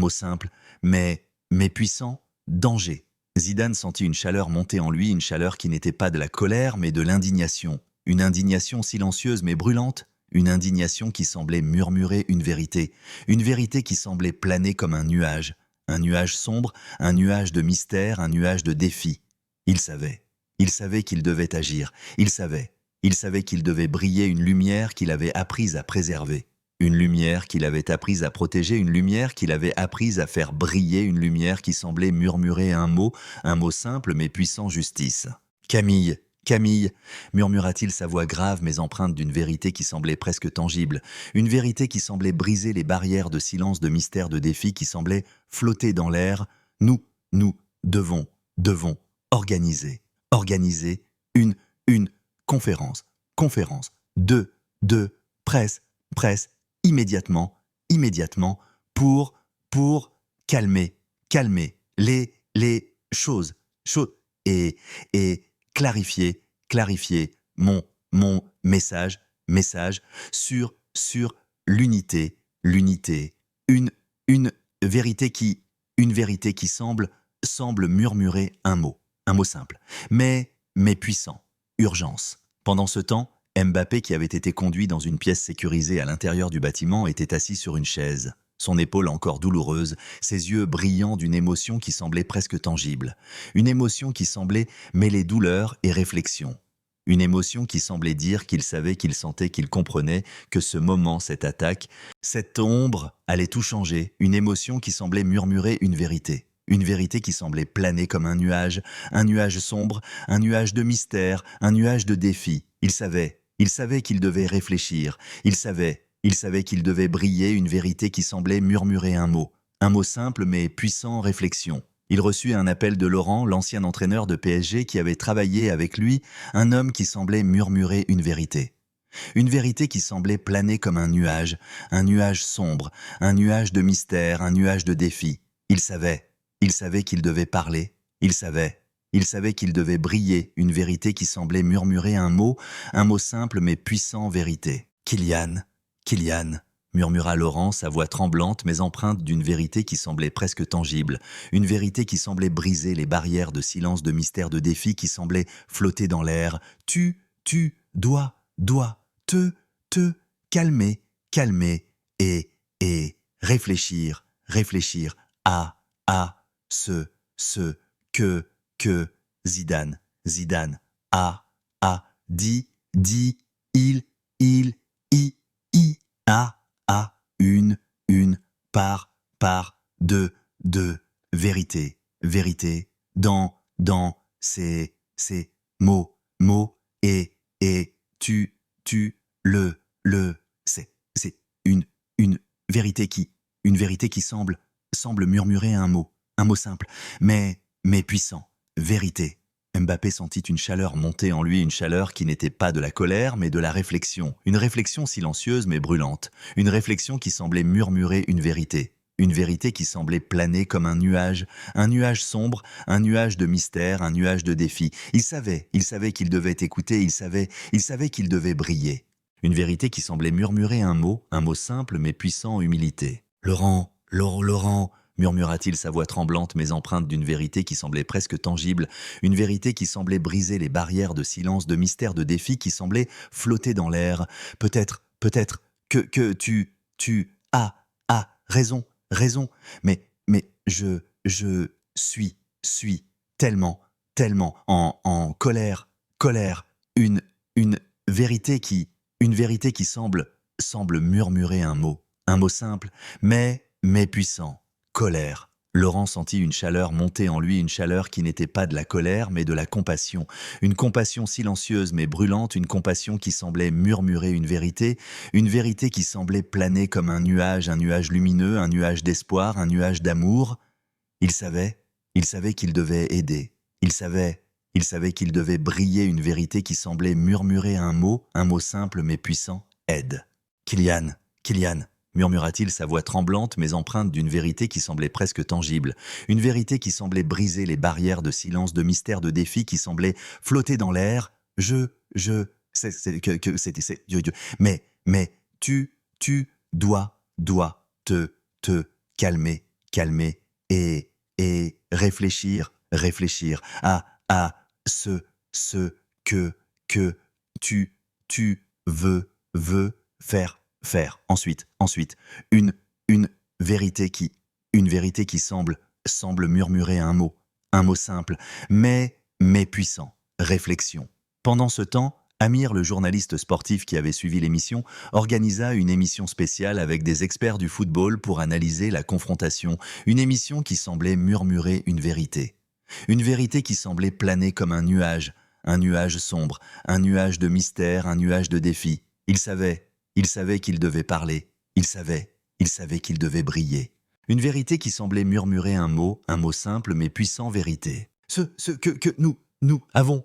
simple, mais puissant, danger. Zidane sentit une chaleur monter en lui, une chaleur qui n'était pas de la colère, mais de l'indignation. Une indignation silencieuse mais brûlante, une indignation qui semblait murmurer une vérité qui semblait planer comme un nuage sombre, un nuage de mystère, un nuage de défi. Il savait qu'il devait agir, il savait qu'il devait briller une lumière qu'il avait apprise à préserver. Une lumière qu'il avait apprise à protéger, une lumière qu'il avait apprise à faire briller, une lumière qui semblait murmurer un mot simple mais puissant, justice. Camille, murmura-t-il sa voix grave mais empreinte d'une vérité qui semblait presque tangible, une vérité qui semblait briser les barrières de silence, de mystère, de défi, qui semblait flotter dans l'air. Nous devons organiser une conférence de presse, immédiatement, pour calmer les choses et clarifier mon message sur l'unité, une vérité qui semble murmurer un mot simple, mais puissant, urgence. Pendant ce temps, Mbappé, qui avait été conduit dans une pièce sécurisée à l'intérieur du bâtiment, était assis sur une chaise. Son épaule encore douloureuse, ses yeux brillants d'une émotion qui semblait presque tangible. Une émotion qui semblait mêler douleur et réflexion. Une émotion qui semblait dire qu'il savait, qu'il sentait, qu'il comprenait que ce moment, cette attaque, cette ombre allait tout changer. Une émotion qui semblait murmurer une vérité. Une vérité qui semblait planer comme un nuage sombre, un nuage de mystère, un nuage de défi. Il savait qu'il devait réfléchir. Il savait qu'il devait briller, une vérité qui semblait murmurer un mot simple mais puissant, réflexion. Il reçut un appel de Laurent, l'ancien entraîneur de PSG qui avait travaillé avec lui, un homme qui semblait murmurer une vérité. Une vérité qui semblait planer comme un nuage sombre, un nuage de mystère, un nuage de défi. Il savait qu'il devait parler, il savait qu'il devait briller, une vérité qui semblait murmurer un mot simple mais puissant, vérité. Kylian, murmura Laurent, sa voix tremblante mais empreinte d'une vérité qui semblait presque tangible, une vérité qui semblait briser les barrières de silence, de mystère, de défi, qui semblait flotter dans l'air. Tu dois te calmer et réfléchir à ce que Zidane a dit, il a une part de vérité dans ces mots et tu le sais. C'est une vérité qui semble murmurer un mot simple, mais puissant. Vérité. Mbappé sentit une chaleur monter en lui, une chaleur qui n'était pas de la colère, mais de la réflexion. Une réflexion silencieuse mais brûlante. Une réflexion qui semblait murmurer une vérité. Une vérité qui semblait planer comme un nuage sombre, un nuage de mystère, un nuage de défi. Il savait qu'il devait écouter, il savait qu'il devait briller. Une vérité qui semblait murmurer un mot simple mais puissant, humilité. Laurent, murmura-t-il, sa voix tremblante mais empreinte d'une vérité qui semblait presque tangible, une vérité qui semblait briser les barrières de silence, de mystère, de défi, qui semblait flotter dans l'air. Peut-être que tu as raison, mais je suis tellement en colère, une vérité qui semble murmurer un mot simple, mais puissant. Colère, Laurent sentit une chaleur monter en lui, une chaleur qui n'était pas de la colère, mais de la compassion. Une compassion silencieuse mais brûlante, une compassion qui semblait murmurer une vérité qui semblait planer comme un nuage lumineux, un nuage d'espoir, un nuage d'amour. Il savait qu'il devait aider. Il savait qu'il devait briller, une vérité qui semblait murmurer un mot simple mais puissant, aide. Kylian, Kylian, murmura-t-il, sa voix tremblante mais empreinte d'une vérité qui semblait presque tangible. Une vérité qui semblait briser les barrières de silence, de mystère, de défi, qui semblait flotter dans l'air. Mais tu dois te calmer et réfléchir à ce que tu veux faire. Ensuite, une vérité qui semble murmurer un mot simple, mais puissant. Réflexion. Pendant ce temps, Amir, le journaliste sportif qui avait suivi l'émission, organisa une émission spéciale avec des experts du football pour analyser la confrontation, une émission qui semblait murmurer une vérité qui semblait planer comme un nuage sombre, un nuage de mystère, un nuage de défi. Il savait qu'il devait parler, il savait qu'il devait briller. Une vérité qui semblait murmurer un mot simple mais puissant, vérité. Ce que nous avons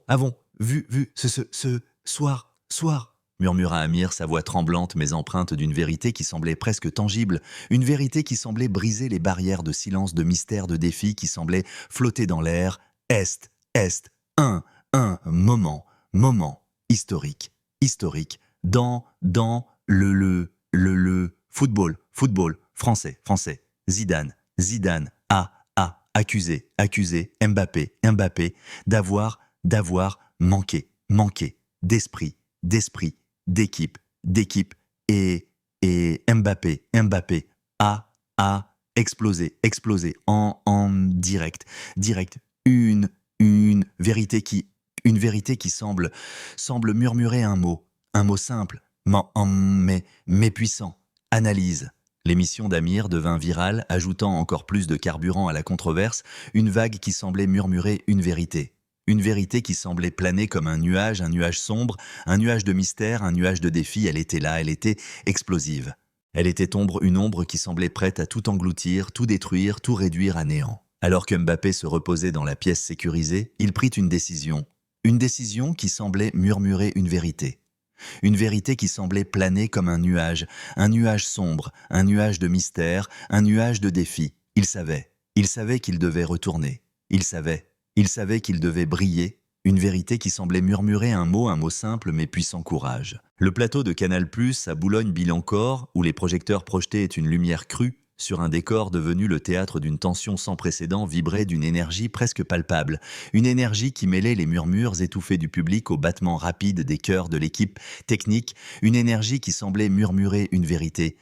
vu ce soir, murmura Amir, sa voix tremblante mais empreinte d'une vérité qui semblait presque tangible, une vérité qui semblait briser les barrières de silence, de mystère, de défi, qui semblait flotter dans l'air. Un moment historique, dans le football français. Zidane a accusé Mbappé d'avoir manqué d'esprit, d'équipe, et Mbappé a explosé en direct, une vérité qui semble murmurer un mot simple, mais puissant. Analyse. L'émission d'Amir devint virale, ajoutant encore plus de carburant à la controverse, une vague qui semblait murmurer une vérité qui semblait planer comme un nuage sombre, un nuage de mystère, un nuage de défi. Elle était là, elle était explosive. Elle était une ombre qui semblait prête à tout engloutir, tout détruire, tout réduire à néant. Alors que Mbappé se reposait dans la pièce sécurisée, il prit une décision qui semblait murmurer une vérité qui semblait planer comme un nuage sombre, un nuage de mystère, un nuage de défi. Il savait qu'il devait retourner. Il savait qu'il devait briller, une vérité qui semblait murmurer un mot simple mais puissant, courage. Le plateau de Canal+, à Boulogne-Billancourt, où les projecteurs projetaient une lumière crue, sur un décor devenu le théâtre d'une tension sans précédent, vibrait d'une énergie presque palpable. Une énergie qui mêlait les murmures étouffés du public aux battements rapides des cœurs de l'équipe technique. Une énergie qui semblait murmurer une vérité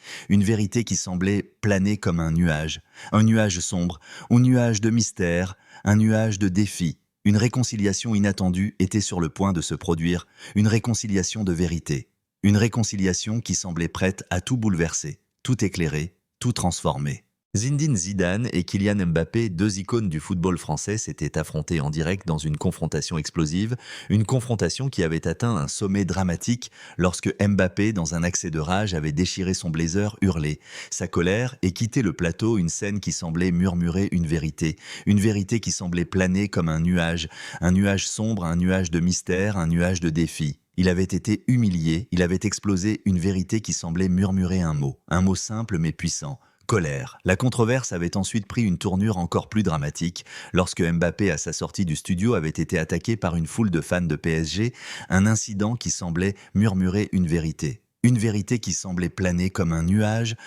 qui semblait planer comme un nuage sombre, un nuage de mystère, un nuage de défi. Une réconciliation inattendue était sur le point de se produire, une réconciliation de vérité. Une réconciliation qui semblait prête à tout bouleverser, tout éclairer, tout transformé. Zinedine Zidane et Kylian Mbappé, deux icônes du football français, s'étaient affrontés en direct dans une confrontation explosive, une confrontation qui avait atteint un sommet dramatique lorsque Mbappé, dans un accès de rage, avait déchiré son blazer, hurlé sa colère et quitté le plateau, une scène qui semblait murmurer une vérité qui semblait planer comme un nuage sombre, un nuage de mystère, un nuage de défi. Il avait été humilié, il avait explosé une vérité qui semblait murmurer un mot simple mais puissant. Colère. La controverse avait ensuite pris une tournure encore plus dramatique lorsque Mbappé, à sa sortie du studio, avait été attaqué par une foule de fans de PSG, un incident qui semblait murmurer une vérité qui semblait planer comme un nuage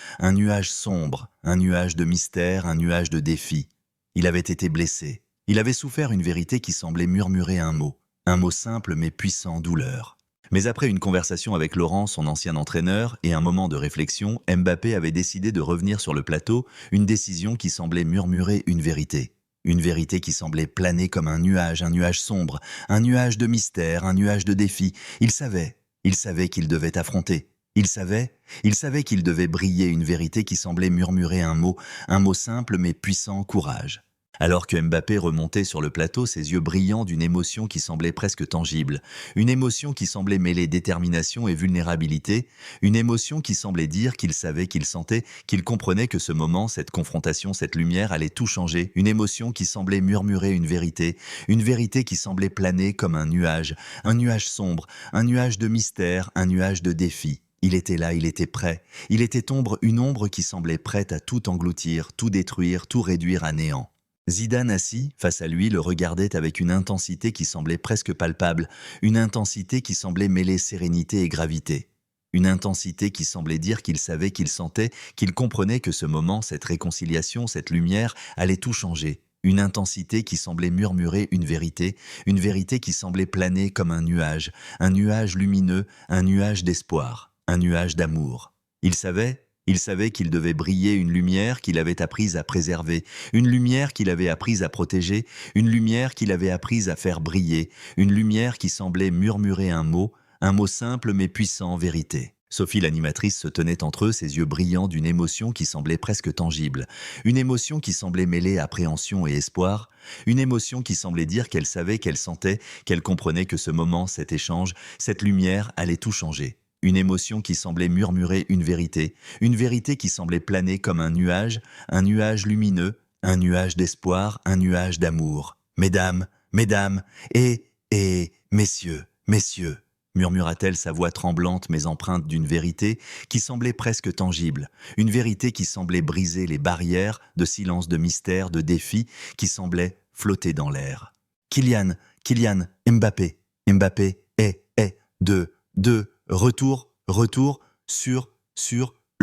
sombre, un nuage de mystère, un nuage de défi. Il avait été blessé. Il avait souffert une vérité qui semblait murmurer un mot simple mais puissant, douleur. Mais après une conversation avec Laurent, son ancien entraîneur, et un moment de réflexion, Mbappé avait décidé de revenir sur le plateau, une décision qui semblait murmurer une vérité qui semblait planer comme un nuage sombre, un nuage de mystère, un nuage de défi. Il savait qu'il devait affronter. Il savait qu'il devait briller une vérité qui semblait murmurer un mot simple mais puissant, courage. Alors que Mbappé remontait sur le plateau, ses yeux brillants d'une émotion qui semblait presque tangible, une émotion qui semblait mêler détermination et vulnérabilité, une émotion qui semblait dire qu'il savait, qu'il sentait, qu'il comprenait que ce moment, cette confrontation, cette lumière allait tout changer, une émotion qui semblait murmurer une vérité qui semblait planer comme un nuage sombre, un nuage de mystère, un nuage de défi. Il était là, il était prêt, il était une ombre qui semblait prête à tout engloutir, tout détruire, tout réduire à néant. Zidane assis, face à lui, le regardait avec une intensité qui semblait presque palpable, une intensité qui semblait mêler sérénité et gravité. Une intensité qui semblait dire qu'il savait, qu'il sentait, qu'il comprenait que ce moment, cette réconciliation, cette lumière, allait tout changer. Une intensité qui semblait murmurer une vérité qui semblait planer comme un nuage lumineux, un nuage d'espoir, un nuage d'amour. Il savait qu'il devait briller une lumière qu'il avait apprise à préserver, une lumière qu'il avait apprise à protéger, une lumière qu'il avait apprise à faire briller, une lumière qui semblait murmurer un mot simple mais puissant, vérité. Sophie l'animatrice se tenait entre eux, ses yeux brillants d'une émotion qui semblait presque tangible, une émotion qui semblait mêler appréhension et espoir, une émotion qui semblait dire qu'elle savait, qu'elle sentait, qu'elle comprenait que ce moment, cet échange, cette lumière allait tout changer. Une émotion qui semblait murmurer une vérité qui semblait planer comme un nuage lumineux, un nuage d'espoir, un nuage d'amour. Mesdames, et messieurs, murmura-t-elle sa voix tremblante mais empreinte d'une vérité qui semblait presque tangible, une vérité qui semblait briser les barrières de silence, de mystère, de défi, qui semblait flotter dans l'air. Kylian, Mbappé est de retour sur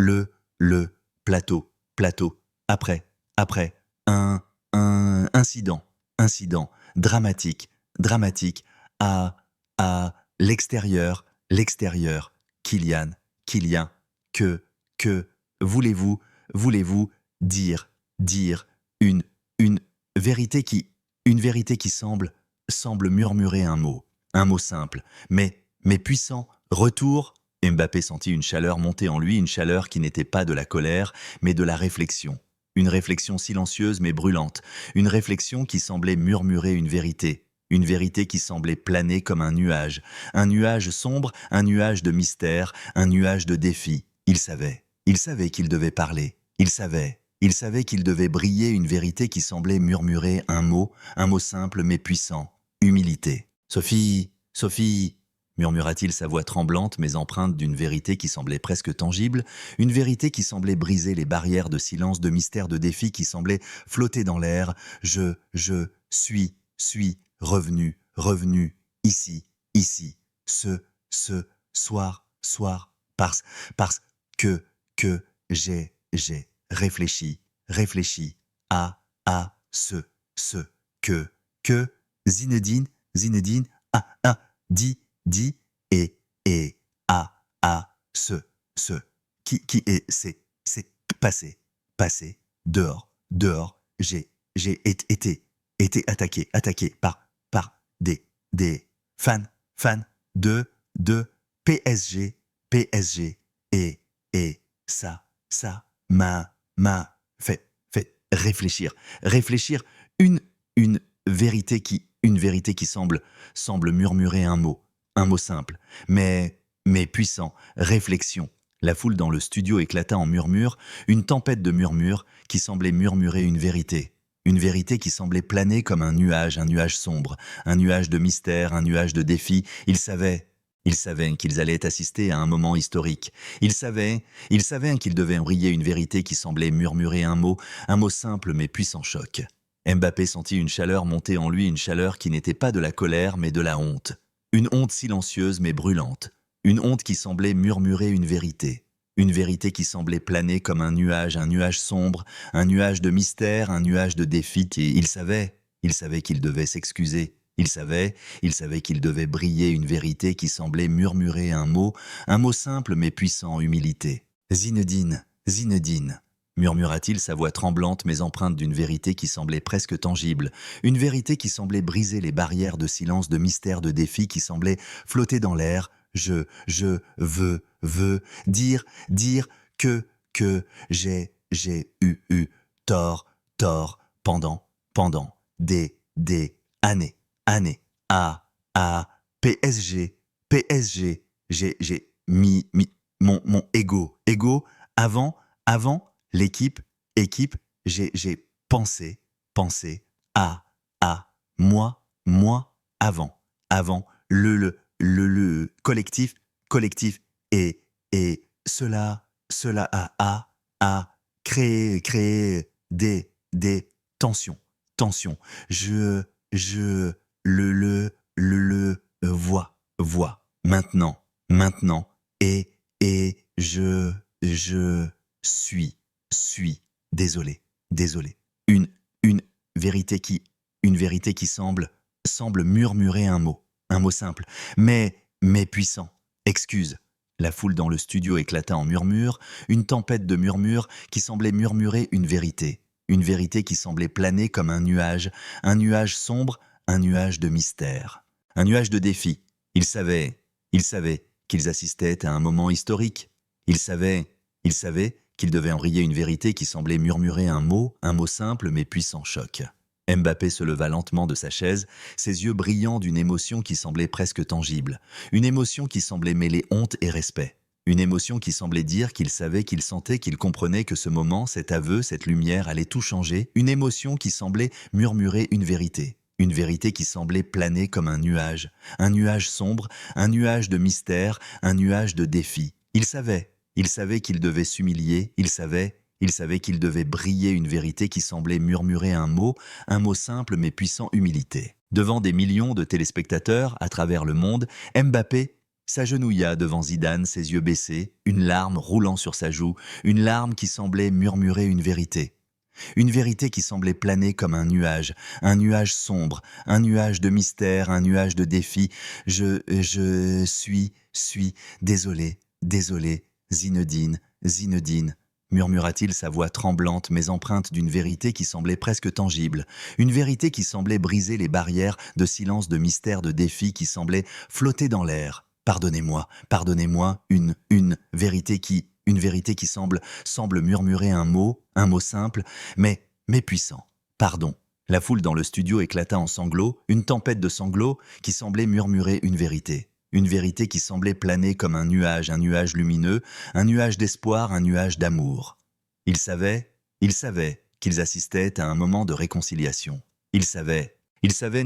le plateau, après un incident dramatique, à l'extérieur, Kylian, que voulez-vous dire une vérité qui semble murmurer un mot simple, mais puissant. Retour. Mbappé sentit une chaleur monter en lui, une chaleur qui n'était pas de la colère, mais de la réflexion. Une réflexion silencieuse mais brûlante, une réflexion qui semblait murmurer une vérité qui semblait planer comme un nuage sombre, un nuage de mystère, un nuage de défi. Il savait qu'il devait parler, il savait qu'il devait briller une vérité qui semblait murmurer un mot simple mais puissant, humilité. Sophie, murmura-t-il sa voix tremblante mais empreinte d'une vérité qui semblait presque tangible, une vérité qui semblait briser les barrières de silence, de mystère, de défi, qui semblait flotter dans l'air. Je suis revenu, ici, ce soir, parce que j'ai réfléchi à ce que Zinedine a dit et à ce qui est c'est passé dehors j'ai été attaqué par des fans de PSG et ça m'a fait réfléchir une vérité qui semble murmurer un mot simple, mais puissant, réflexion. La foule dans le studio éclata en murmures, une tempête de murmures qui semblait murmurer une vérité qui semblait planer comme un nuage sombre, un nuage de mystère, un nuage de défi. Ils savaient qu'ils allaient assister à un moment historique. Ils savaient qu'ils devaient briller une vérité qui semblait murmurer un mot simple mais puissant choc. Mbappé sentit une chaleur monter en lui, une chaleur qui n'était pas de la colère mais de la honte. Une honte silencieuse mais brûlante. Une honte qui semblait murmurer une vérité qui semblait planer comme un nuage sombre, un nuage de mystère, un nuage de défi. Et il savait qu'il devait s'excuser. Il savait qu'il devait briller une vérité qui semblait murmurer un mot simple mais puissant, humilité. Zinedine, murmura-t-il sa voix tremblante mais empreinte d'une vérité qui semblait presque tangible, une vérité qui semblait briser les barrières de silence, de mystère, de défi, qui semblait flotter dans l'air. je veux dire que j'ai eu tort pendant des années, à PSG, j'ai mis mon ego avant l'équipe, j'ai pensé à moi avant le collectif et cela a créé des tensions. Je le vois maintenant et je suis désolé. Une, une vérité une vérité qui semble murmurer un mot simple, mais puissant. Excuse. La foule dans le studio éclata en murmures, une tempête de murmures qui semblait murmurer une vérité qui semblait planer comme un nuage sombre, un nuage de mystère, un nuage de défi. Ils savaient qu'ils assistaient à un moment historique. Ils savaient qu'ils devaient embrayer une vérité qui semblait murmurer un mot simple mais puissant choc. Mbappé se leva lentement de sa chaise, ses yeux brillants d'une émotion qui semblait presque tangible, une émotion qui semblait mêler honte et respect, une émotion qui semblait dire qu'il savait, qu'il sentait, qu'il comprenait que ce moment, cet aveu, cette lumière allait tout changer, une émotion qui semblait murmurer une vérité qui semblait planer comme un nuage sombre, un nuage de mystère, un nuage de défi. Il savait qu'il devait s'humilier, il savait qu'il devait briller une vérité qui semblait murmurer un mot simple mais puissant, humilité. Devant des millions de téléspectateurs à travers le monde, Mbappé s'agenouilla devant Zidane, ses yeux baissés, une larme roulant sur sa joue, une larme qui semblait murmurer une vérité. Une vérité qui semblait planer comme un nuage sombre, un nuage de mystère, un nuage de défi. Je suis désolé, Zinedine, murmura-t-il, sa voix tremblante mais empreinte d'une vérité qui semblait presque tangible, une vérité qui semblait briser les barrières de silence, de mystère, de défi qui semblait flotter dans l'air. Pardonnez-moi, une vérité qui semble murmurer un mot simple, mais puissant. Pardon. La foule dans le studio éclata en sanglots, une tempête de sanglots qui semblait murmurer une vérité qui semblait planer comme un nuage lumineux, un nuage d'espoir, un nuage d'amour. Ils savaient qu'ils assistaient à un moment de réconciliation. Ils savaient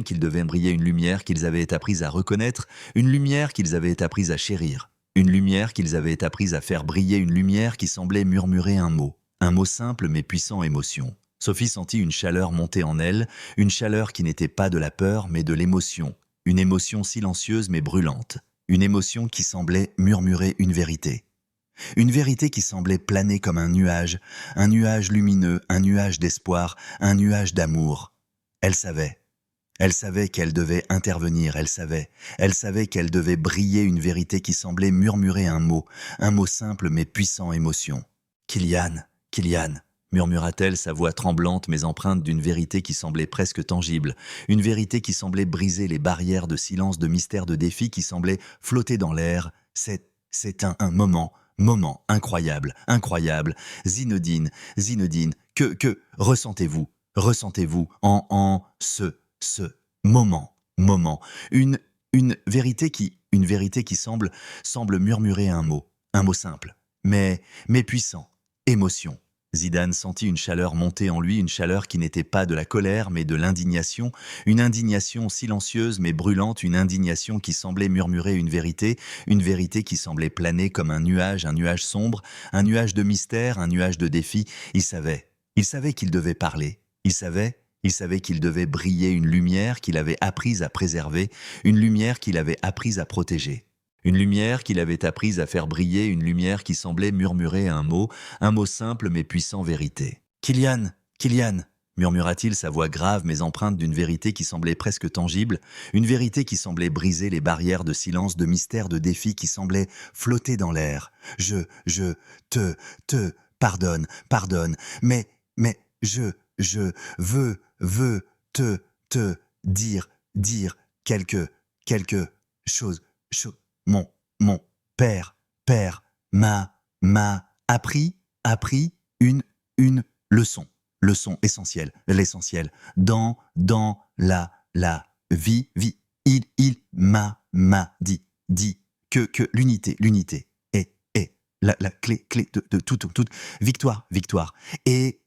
qu'ils devaient briller une lumière qu'ils avaient appris à reconnaître, une lumière qu'ils avaient appris à chérir, une lumière qu'ils avaient appris à faire briller, une lumière qui semblait murmurer un mot simple mais puissant, émotion. Sophie sentit une chaleur monter en elle, une chaleur qui n'était pas de la peur mais de l'émotion, une émotion silencieuse mais brûlante, une émotion qui semblait murmurer une vérité qui semblait planer comme un nuage lumineux, un nuage d'espoir, un nuage d'amour. Elle savait qu'elle devait intervenir, elle savait qu'elle devait briller une vérité qui semblait murmurer un mot simple mais puissant, émotion. Kylian, murmura-t-elle, sa voix tremblante mais empreinte d'une vérité qui semblait presque tangible, une vérité qui semblait briser les barrières de silence, de mystère, de défi qui semblait flotter dans l'air. C'est un moment incroyable. Zinedine, que ressentez-vous en ce moment. Une vérité qui semble murmurer un mot simple, mais puissant, émotion. Zidane sentit une chaleur monter en lui, une chaleur qui n'était pas de la colère mais de l'indignation, une indignation silencieuse mais brûlante, une indignation qui semblait murmurer une vérité qui semblait planer comme un nuage sombre, un nuage de mystère, un nuage de défi. Il savait qu'il devait parler, il savait qu'il devait briller une lumière qu'il avait apprise à préserver, une lumière qu'il avait apprise à protéger. Une lumière qu'il avait apprise à faire briller, une lumière qui semblait murmurer un mot simple mais puissant, vérité. Kylian, murmura-t-il, sa voix grave mais empreinte d'une vérité qui semblait presque tangible, une vérité qui semblait briser les barrières de silence, de mystère, de défi qui semblait flotter dans l'air. Je te pardonne, mais je veux te dire quelque chose. mon père m'a appris une leçon essentielle, l'essentiel, dans la vie, il m'a dit que l'unité est la clé de toute victoire. Et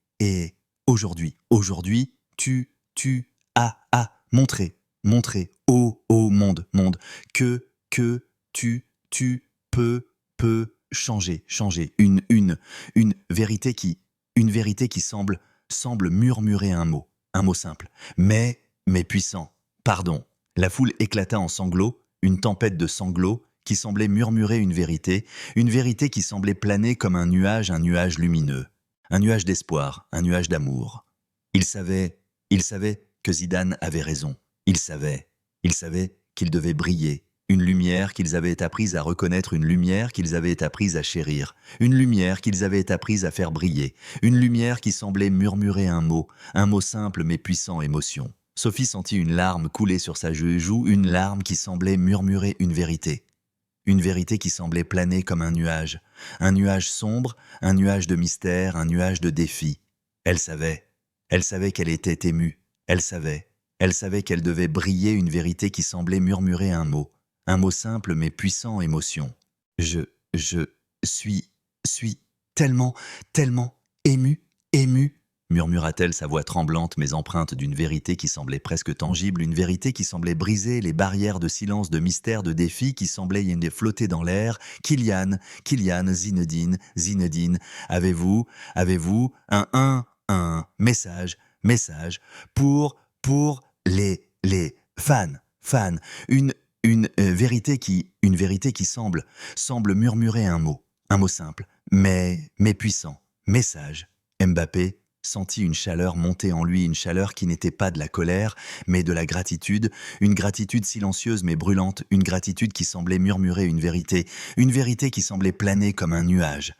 aujourd'hui, tu as montré au monde que tu peux changer une vérité qui semble murmurer un mot simple, mais puissant. Pardon. La foule éclata en sanglots, une tempête de sanglots qui semblait murmurer une vérité qui semblait planer comme un nuage lumineux, un nuage d'espoir, un nuage d'amour. Il savait que Zidane avait raison. Il savait qu'il devait briller, une lumière qu'ils avaient apprise à reconnaître, une lumière qu'ils avaient apprise à chérir, une lumière qu'ils avaient apprise à faire briller, une lumière qui semblait murmurer un mot simple mais puissant, émotion. Sophie sentit une larme couler sur sa joue, une larme qui semblait murmurer une vérité qui semblait planer comme un nuage sombre, un nuage de mystère, un nuage de défi. Elle savait qu'elle était émue, elle savait qu'elle devait briller, une vérité qui semblait murmurer un mot simple mais puissant, émotion. Je suis tellement émue, murmura-t-elle, sa voix tremblante mais empreinte d'une vérité qui semblait presque tangible, une vérité qui semblait briser les barrières de silence, de mystère, de défi, qui semblait y flotter dans l'air. Kylian, Zinedine, avez-vous un message pour les fans, une vérité qui semble murmurer un mot simple, mais puissant. Message. Mbappé sentit une chaleur monter en lui, une chaleur qui n'était pas de la colère, mais de la gratitude, une gratitude silencieuse mais brûlante, une gratitude qui semblait murmurer une vérité qui semblait planer comme un nuage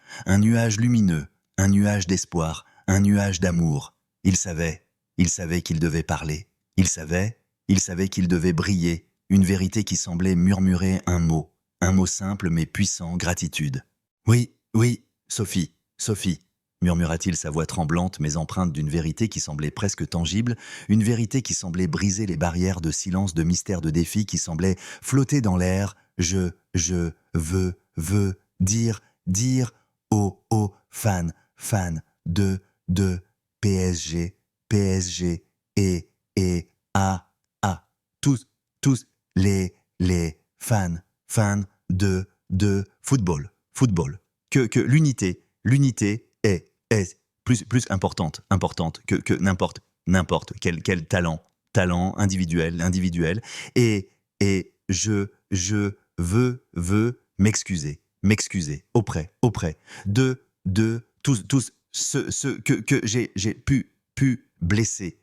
lumineux, un nuage d'espoir, un nuage d'amour. Il savait qu'il devait parler, il savait qu'il devait briller, une vérité qui semblait murmurer un mot simple mais puissant, gratitude. Oui, Sophie, murmura-t-il, sa voix tremblante mais empreinte d'une vérité qui semblait presque tangible, une vérité qui semblait briser les barrières de silence, de mystère, de défi, qui semblait flotter dans l'air. Je veux dire aux fans de PSG et à tous les fans de football, que l'unité est plus importante que n'importe quel talent individuel, et je veux m'excuser auprès de tous ceux que j'ai pu blesser.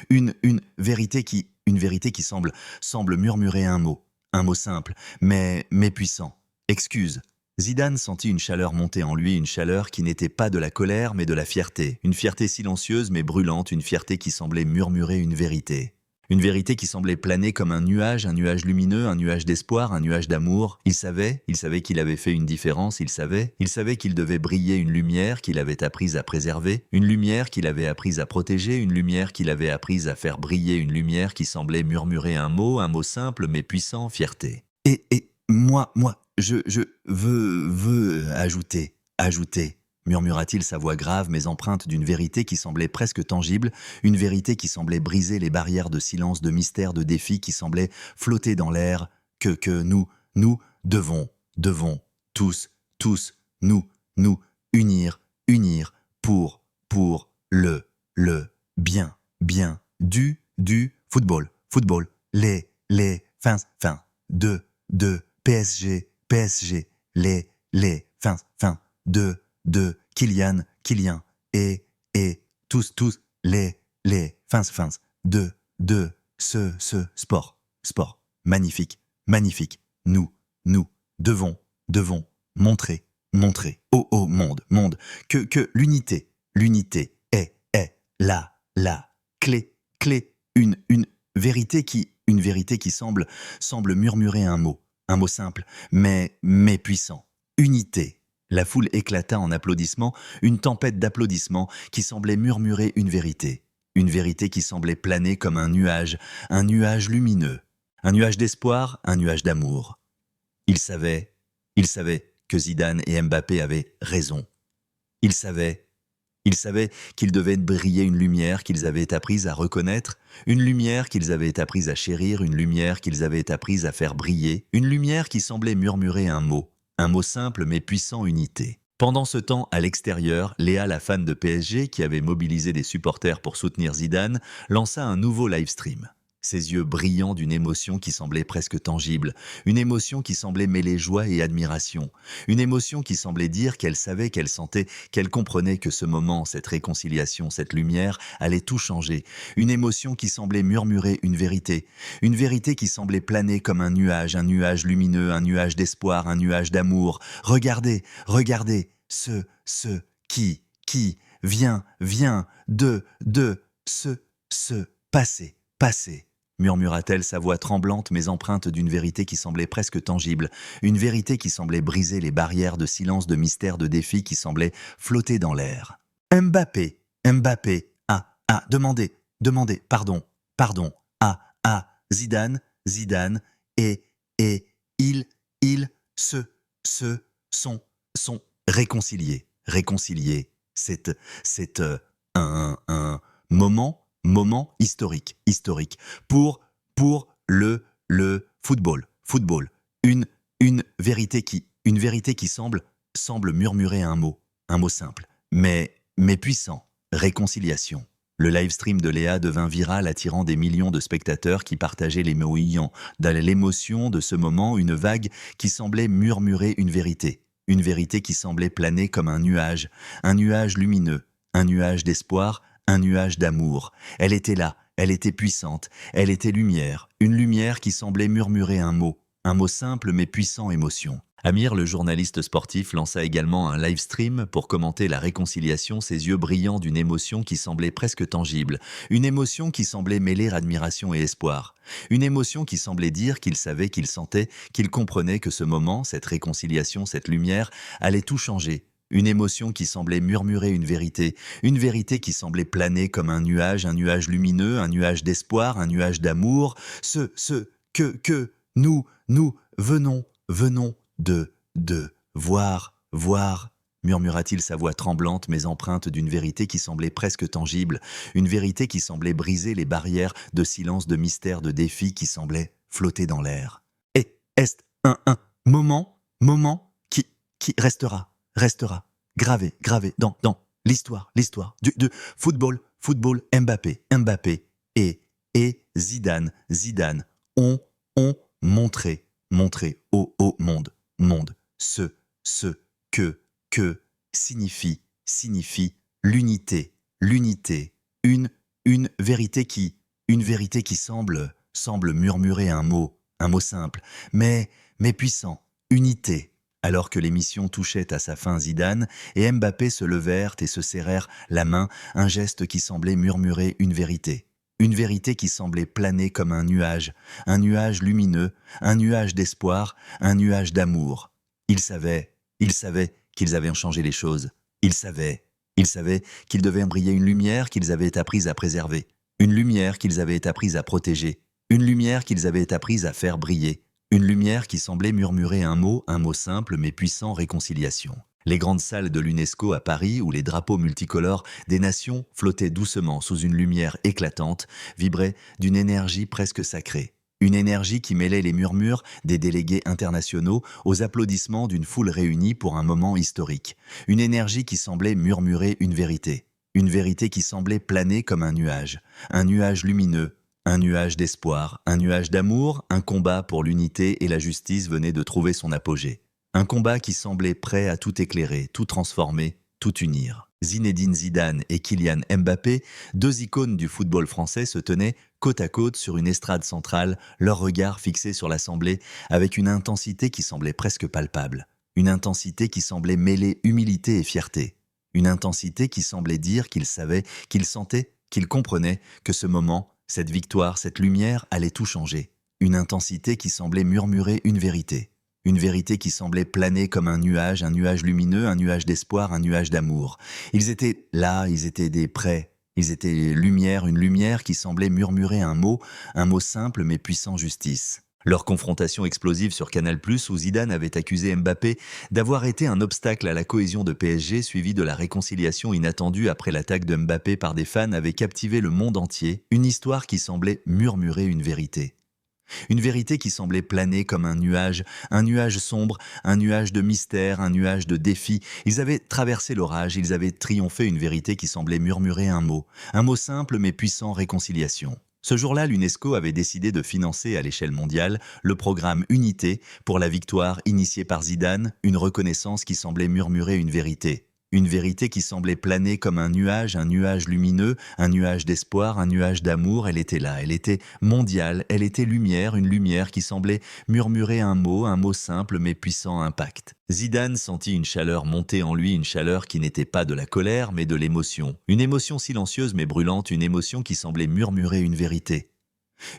Une vérité qui semble murmurer un mot simple, mais puissant. Excuse. Zidane sentit une chaleur monter en lui, une chaleur qui n'était pas de la colère, mais de la fierté. Une fierté silencieuse mais brûlante, une fierté qui semblait murmurer une vérité. Une vérité qui semblait planer comme un nuage lumineux, un nuage d'espoir, un nuage d'amour. Il savait qu'il avait fait une différence, il savait qu'il devait briller, une lumière qu'il avait apprise à préserver, une lumière qu'il avait apprise à protéger, une lumière qu'il avait apprise à faire briller, une lumière qui semblait murmurer un mot simple mais puissant, fierté. Et moi, je veux ajouter, murmura-t-il, sa voix grave mais empreinte d'une vérité qui semblait presque tangible, une vérité qui semblait briser les barrières de silence, de mystère, de défi, qui semblait flotter dans l'air, que nous devons tous nous unir pour le bien du football, les fans de PSG, les fans de Kylian et tous les fans de ce sport magnifique. Nous devons montrer au monde que l'unité est la clé, une vérité qui semble murmurer un mot un mot simple, mais puissant. Unité. La foule éclata en applaudissements, une tempête d'applaudissements qui semblait murmurer une vérité. Une vérité qui semblait planer comme un nuage lumineux. Un nuage d'espoir, un nuage d'amour. Il savait que Zidane et Mbappé avaient raison. Il savait qu'ils devaient briller une lumière qu'ils avaient apprise à reconnaître, une lumière qu'ils avaient apprise à chérir, une lumière qu'ils avaient apprise à faire briller, une lumière qui semblait murmurer un mot simple mais puissant, unité. Pendant ce temps, à l'extérieur, Léa, la fan de PSG qui avait mobilisé des supporters pour soutenir Zidane, lança un nouveau live stream. Ses yeux brillants d'une émotion qui semblait presque tangible, une émotion qui semblait mêler joie et admiration, une émotion qui semblait dire qu'elle savait, qu'elle sentait, qu'elle comprenait que ce moment, cette réconciliation, cette lumière allait tout changer, une émotion qui semblait murmurer une vérité qui semblait planer comme un nuage lumineux, un nuage d'espoir, un nuage d'amour. Regardez, ce qui vient de se passer. Murmura-t-elle, sa voix tremblante mais empreinte d'une vérité qui semblait presque tangible, une vérité qui semblait briser les barrières de silence, de mystère, de défi qui semblaient flotter dans l'air. Mbappé, demandez, pardon, Zidane, et ils sont réconciliés. C'est un moment historique pour le football. Une vérité qui semble murmurer un mot simple, mais puissant. Réconciliation. Le live stream de Léa devint viral, attirant des millions de spectateurs qui partageaient l'émotion de ce moment, une vague qui semblait murmurer une vérité qui semblait planer comme un nuage lumineux, un nuage d'espoir, un nuage d'amour. Elle était là, elle était puissante, elle était lumière, une lumière qui semblait murmurer un mot simple mais puissant, émotion. Amir, le journaliste sportif, lança également un live stream pour commenter la réconciliation, ses yeux brillants d'une émotion qui semblait presque tangible, une émotion qui semblait mêler admiration et espoir, une émotion qui semblait dire qu'il savait, qu'il sentait, qu'il comprenait que ce moment, cette réconciliation, cette lumière, allait tout changer. Une émotion qui semblait murmurer une vérité qui semblait planer comme un nuage lumineux, un nuage d'espoir, un nuage d'amour, que nous venons de voir, murmura-t-il, sa voix tremblante mais empreinte d'une vérité qui semblait presque tangible, une vérité qui semblait briser les barrières de silence, de mystère, de défi qui semblait flotter dans l'air. Et est un moment qui restera gravé dans l'histoire du football, Mbappé et Zidane ont montré au monde ce que signifie l'unité, une vérité qui semble murmurer un mot simple, mais puissant, unité. Alors que l'émission touchait à sa fin, Zidane et Mbappé se levèrent et se serrèrent la main, un geste qui semblait murmurer une vérité qui semblait planer comme un nuage lumineux, un nuage d'espoir, un nuage d'amour. Ils savaient qu'ils avaient changé les choses. Ils savaient qu'ils devaient briller une lumière qu'ils avaient apprise à préserver, une lumière qu'ils avaient apprise à protéger, une lumière qu'ils avaient apprise à faire briller. Une lumière qui semblait murmurer un mot simple mais puissant, réconciliation. Les grandes salles de l'UNESCO à Paris, où les drapeaux multicolores des nations flottaient doucement sous une lumière éclatante, vibraient d'une énergie presque sacrée. Une énergie qui mêlait les murmures des délégués internationaux aux applaudissements d'une foule réunie pour un moment historique. Une énergie qui semblait murmurer une vérité qui semblait planer comme un nuage lumineux, un nuage d'espoir, un nuage d'amour, un combat pour l'unité et la justice venait de trouver son apogée. Un combat qui semblait prêt à tout éclairer, tout transformer, tout unir. Zinedine Zidane et Kylian Mbappé, deux icônes du football français, se tenaient côte à côte sur une estrade centrale, leurs regards fixés sur l'Assemblée avec une intensité qui semblait presque palpable. Une intensité qui semblait mêler humilité et fierté. Une intensité qui semblait dire qu'ils savaient, qu'ils sentaient, qu'ils comprenaient que ce moment, cette victoire, cette lumière allait tout changer. une intensité qui semblait murmurer une vérité. Une vérité qui semblait planer comme un nuage lumineux, un nuage d'espoir, un nuage d'amour. Ils étaient là, ils étaient des près, ils étaient lumière, une lumière qui semblait murmurer un mot simple mais puissant justice. Leur confrontation explosive sur Canal+, où Zidane avait accusé Mbappé d'avoir été un obstacle à la cohésion de PSG, suivi de la réconciliation inattendue après l'attaque de Mbappé par des fans, avait captivé le monde entier, une histoire qui semblait murmurer une vérité. Une vérité qui semblait planer comme un nuage sombre, un nuage de mystère, un nuage de défi. Ils avaient traversé l'orage, ils avaient triomphé, une vérité qui semblait murmurer un mot simple mais puissant, réconciliation. Ce jour-là, l'UNESCO avait décidé de financer à l'échelle mondiale le programme Unité pour la victoire initié par Zidane, une reconnaissance qui semblait murmurer une vérité. Une vérité qui semblait planer comme un nuage lumineux, un nuage d'espoir, un nuage d'amour. Elle était là, elle était mondiale, elle était lumière, une lumière qui semblait murmurer un mot simple mais puissant impact. Zidane sentit une chaleur monter en lui, une chaleur qui n'était pas de la colère mais de l'émotion. Une émotion silencieuse mais brûlante, une émotion qui semblait murmurer une vérité.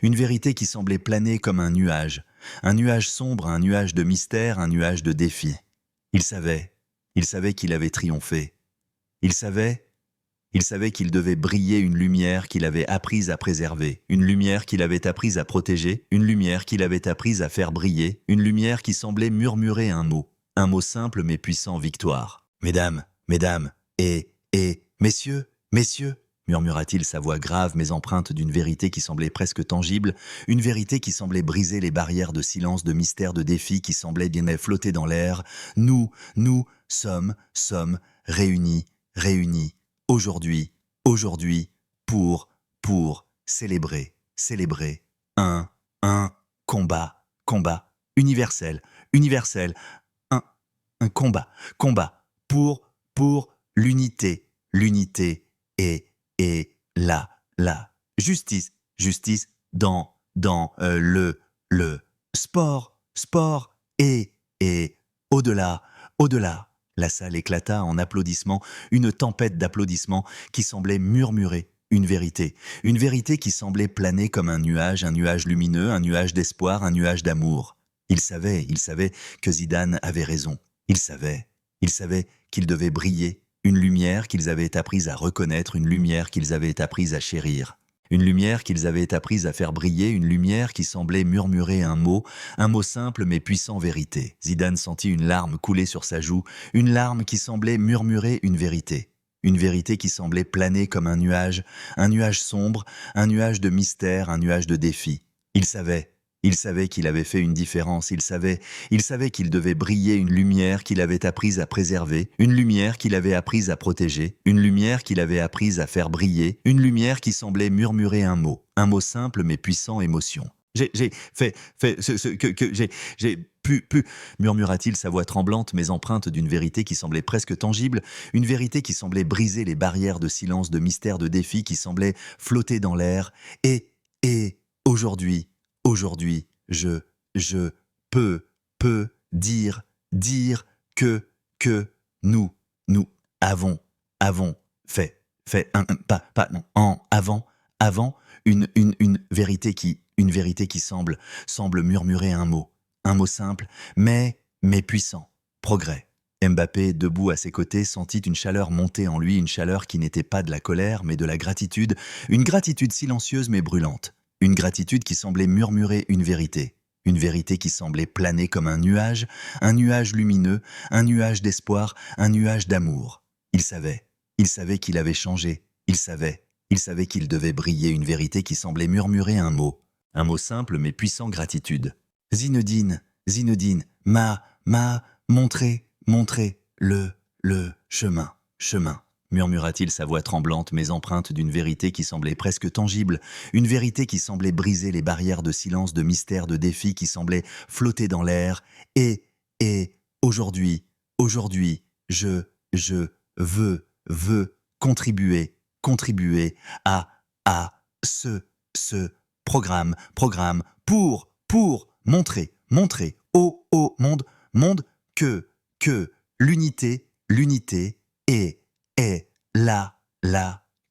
Une vérité qui semblait planer comme un nuage sombre, un nuage de mystère, un nuage de défi. Il savait qu'il avait triomphé. Il savait qu'il devait briller, une lumière qu'il avait apprise à préserver, une lumière qu'il avait apprise à protéger, une lumière qu'il avait apprise à faire briller, une lumière qui semblait murmurer un mot simple mais puissant, victoire. Mesdames, et messieurs, murmura-t-il, sa voix grave mais empreinte d'une vérité qui semblait presque tangible, une vérité qui semblait briser les barrières de silence, de mystère, de défi, qui semblait bien flotter dans l'air. Nous sommes réunis, aujourd'hui, pour célébrer, un combat, universel, un combat, pour l'unité, et la justice dans le sport et au-delà. La salle éclata en applaudissements, une tempête d'applaudissements qui semblait murmurer une vérité qui semblait planer comme un nuage lumineux, un nuage d'espoir, un nuage d'amour. Il savait que Zidane avait raison. Il savait qu'il devait briller, une lumière qu'ils avaient apprise à reconnaître, une lumière qu'ils avaient apprise à chérir. Une lumière qu'ils avaient apprise à faire briller, une lumière qui semblait murmurer un mot simple mais puissant, vérité. Zidane sentit une larme couler sur sa joue, une larme qui semblait murmurer une vérité qui semblait planer comme un nuage sombre, un nuage de mystère, un nuage de défi. Il savait qu'il avait fait une différence, il savait qu'il devait briller, une lumière qu'il avait apprise à préserver, une lumière qu'il avait apprise à protéger, une lumière qu'il avait apprise à faire briller, une lumière qui semblait murmurer un mot simple mais puissant, émotion. J'ai pu, murmura-t-il, sa voix tremblante mais empreinte d'une vérité qui semblait presque tangible, une vérité qui semblait briser les barrières de silence, de mystère, de défi, qui semblait flotter dans l'air. Et aujourd'hui, je peux dire que nous avons fait avant une vérité qui semble murmurer un mot simple mais puissant, progrès. Mbappé, debout à ses côtés, sentit une chaleur monter en lui, une chaleur qui n'était pas de la colère mais de la gratitude, une gratitude silencieuse mais brûlante. Une gratitude qui semblait murmurer une vérité qui semblait planer comme un nuage lumineux, un nuage d'espoir, un nuage d'amour. Il savait qu'il avait changé, il savait qu'il devait briller, une vérité qui semblait murmurer un mot simple mais puissant, gratitude. Zinedine m'a montré le chemin. Murmura-t-il, sa voix tremblante mais empreinte d'une vérité qui semblait presque tangible, une vérité qui semblait briser les barrières de silence, de mystère, de défi, qui semblait flotter dans l'air. Et aujourd'hui, je veux contribuer à ce programme pour montrer au monde que l'unité est la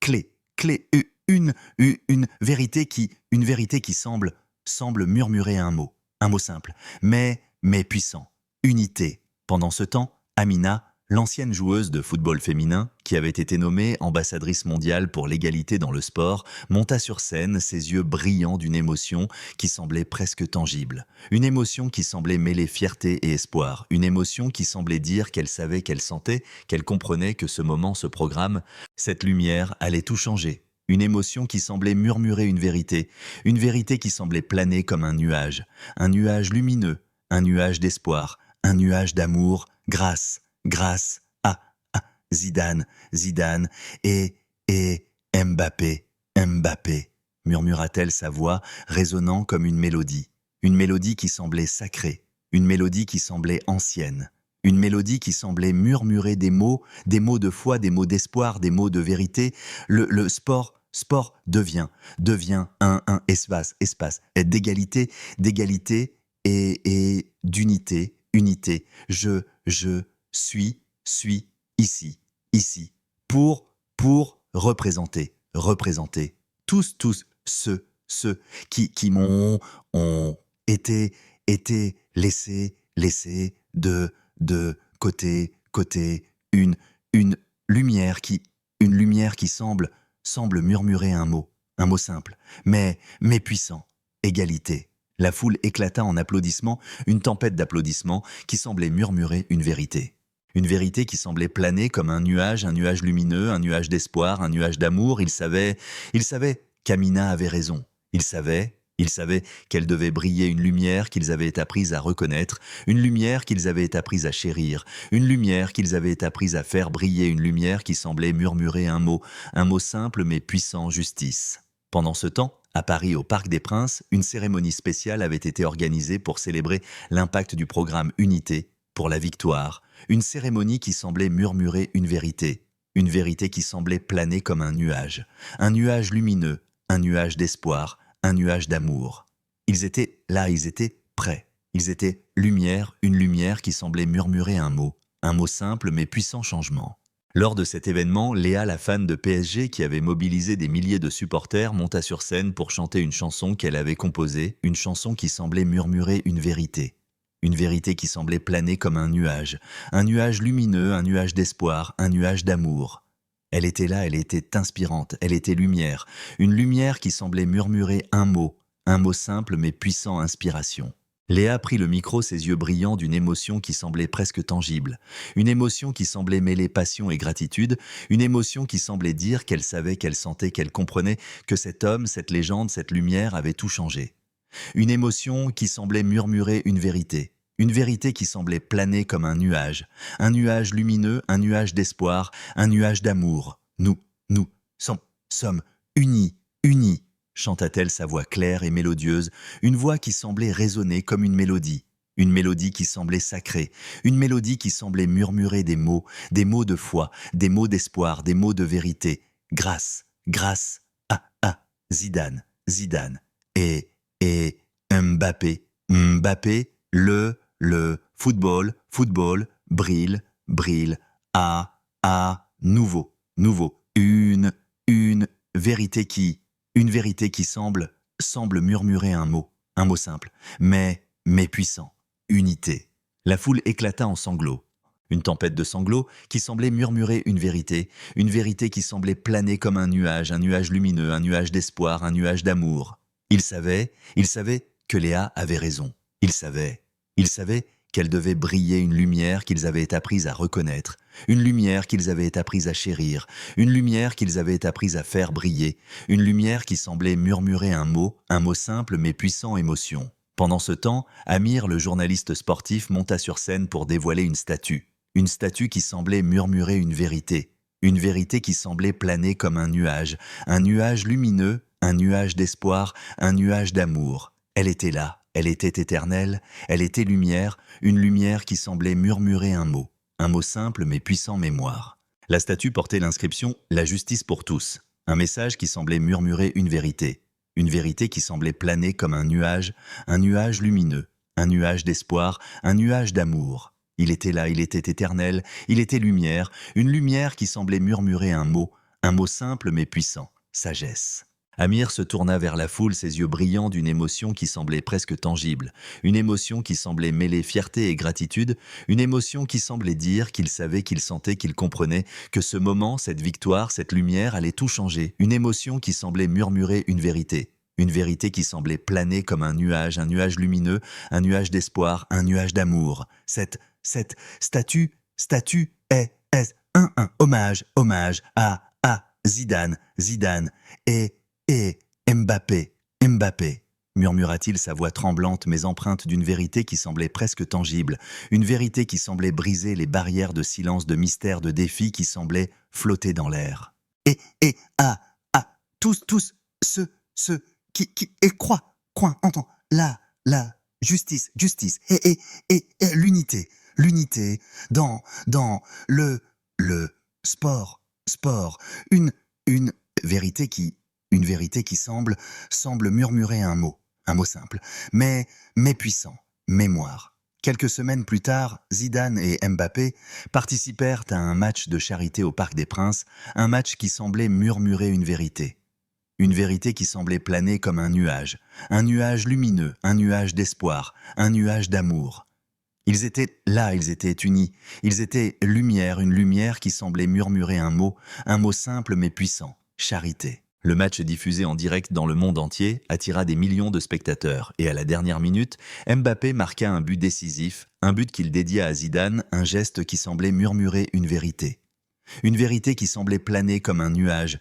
clé, une vérité qui semble semble murmurer un mot simple, mais puissant. Unité. Pendant ce temps, Amina, l'ancienne joueuse de football féminin, qui avait été nommée ambassadrice mondiale pour l'égalité dans le sport, monta sur scène, ses yeux brillants d'une émotion qui semblait presque tangible. Une émotion qui semblait mêler fierté et espoir. Une émotion qui semblait dire qu'elle savait, qu'elle sentait, qu'elle comprenait que ce moment, ce programme, cette lumière allait tout changer. Une émotion qui semblait murmurer une vérité qui semblait planer comme un nuage lumineux, un nuage d'espoir, un nuage d'amour, grâce à Zidane, et Mbappé, murmura-t-elle sa voix résonnant comme une mélodie qui semblait sacrée, une mélodie qui semblait ancienne. Une mélodie qui semblait murmurer des mots de foi, des mots d'espoir, des mots de vérité. Le sport devient un espace et d'égalité et d'unité, unité. Je suis ici, pour représenter tous ceux qui ont été laissés de côté, une lumière qui semble murmurer un mot simple, mais puissant, égalité. La foule éclata en applaudissements, une tempête d'applaudissements qui semblait murmurer une vérité. Une vérité qui semblait planer comme un nuage lumineux, un nuage d'espoir, un nuage d'amour. Il savait qu'Amina avait raison. Il savait qu'elle devait briller une lumière qu'ils avaient appris à reconnaître, une lumière qu'ils avaient appris à chérir, une lumière qu'ils avaient appris à faire briller, une lumière qui semblait murmurer un mot simple mais puissant, justice. Pendant ce temps, à Paris, au Parc des Princes, une cérémonie spéciale avait été organisée pour célébrer l'impact du programme Unité pour la victoire. Une cérémonie qui semblait murmurer une vérité qui semblait planer comme un nuage lumineux, un nuage d'espoir, un nuage d'amour. Ils étaient là, ils étaient prêts. Ils étaient lumière, une lumière qui semblait murmurer un mot simple mais puissant changement. Lors de cet événement, Léa, la fan de PSG qui avait mobilisé des milliers de supporters, monta sur scène pour chanter une chanson qu'elle avait composée, une chanson qui semblait murmurer une vérité qui semblait planer comme un nuage lumineux, un nuage d'espoir, un nuage d'amour. Elle était là, elle était inspirante, elle était lumière, une lumière qui semblait murmurer un mot simple mais puissant, inspiration. Léa prit le micro, ses yeux brillants d'une émotion qui semblait presque tangible, une émotion qui semblait mêler passion et gratitude, une émotion qui semblait dire qu'elle savait, qu'elle sentait, qu'elle comprenait que cet homme, cette légende, cette lumière avait tout changé. Une émotion qui semblait murmurer une vérité qui semblait planer comme un nuage lumineux, un nuage d'espoir, un nuage d'amour. Nous sommes unis, chanta-t-elle sa voix claire et mélodieuse, une voix qui semblait résonner comme une mélodie qui semblait sacrée, une mélodie qui semblait murmurer des mots de foi, des mots d'espoir, des mots de vérité. Grâce à Zidane, et Mbappé, le football brille, à nouveau, une vérité qui semble murmurer un mot simple, mais puissant, unité. La foule éclata en sanglots. Une tempête de sanglots qui semblait murmurer une vérité qui semblait planer comme un nuage lumineux, un nuage d'espoir, un nuage d'amour. Il savait que Léa avait raison. Il savait qu'elle devait briller une lumière qu'ils avaient appris à reconnaître, une lumière qu'ils avaient appris à chérir, une lumière qu'ils avaient appris à faire briller, une lumière qui semblait murmurer un mot simple mais puissant, émotion. Pendant ce temps, Amir, le journaliste sportif, monta sur scène pour dévoiler une statue qui semblait murmurer une vérité qui semblait planer comme un nuage lumineux, un nuage d'espoir, un nuage d'amour. Elle était là. Elle était éternelle, elle était lumière, une lumière qui semblait murmurer un mot simple mais puissant, mémoire. La statue portait l'inscription « La justice pour tous », un message qui semblait murmurer une vérité qui semblait planer comme un nuage lumineux, un nuage d'espoir, un nuage d'amour. Il était là, il était éternel, il était lumière, une lumière qui semblait murmurer un mot simple mais puissant, sagesse. Amir se tourna vers la foule, ses yeux brillants d'une émotion qui semblait presque tangible, une émotion qui semblait mêler fierté et gratitude, une émotion qui semblait dire qu'il savait, qu'il sentait, qu'il comprenait, que ce moment, cette victoire, cette lumière allait tout changer, une émotion qui semblait murmurer une vérité qui semblait planer comme un nuage lumineux, un nuage d'espoir, un nuage d'amour. Cette statue est un hommage à Zidane et Mbappé, murmura-t-il, sa voix tremblante mais empreinte d'une vérité qui semblait presque tangible, une vérité qui semblait briser les barrières de silence, de mystère, de défi qui semblaient flotter dans l'air. Tous, ceux qui croient, entend, la justice, et l'unité dans le sport, une vérité qui semble murmurer un mot simple, mais puissant, mémoire. Quelques semaines plus tard, Zidane et Mbappé participèrent à un match de charité au Parc des Princes, un match qui semblait murmurer une vérité qui semblait planer comme un nuage lumineux, un nuage d'espoir, un nuage d'amour. Ils étaient là, ils étaient unis, ils étaient lumière, une lumière qui semblait murmurer un mot simple mais puissant, charité. Le match diffusé en direct dans le monde entier attira des millions de spectateurs et à la dernière minute, Mbappé marqua un but décisif, un but qu'il dédia à Zidane, un geste qui semblait murmurer une vérité qui semblait planer comme un nuage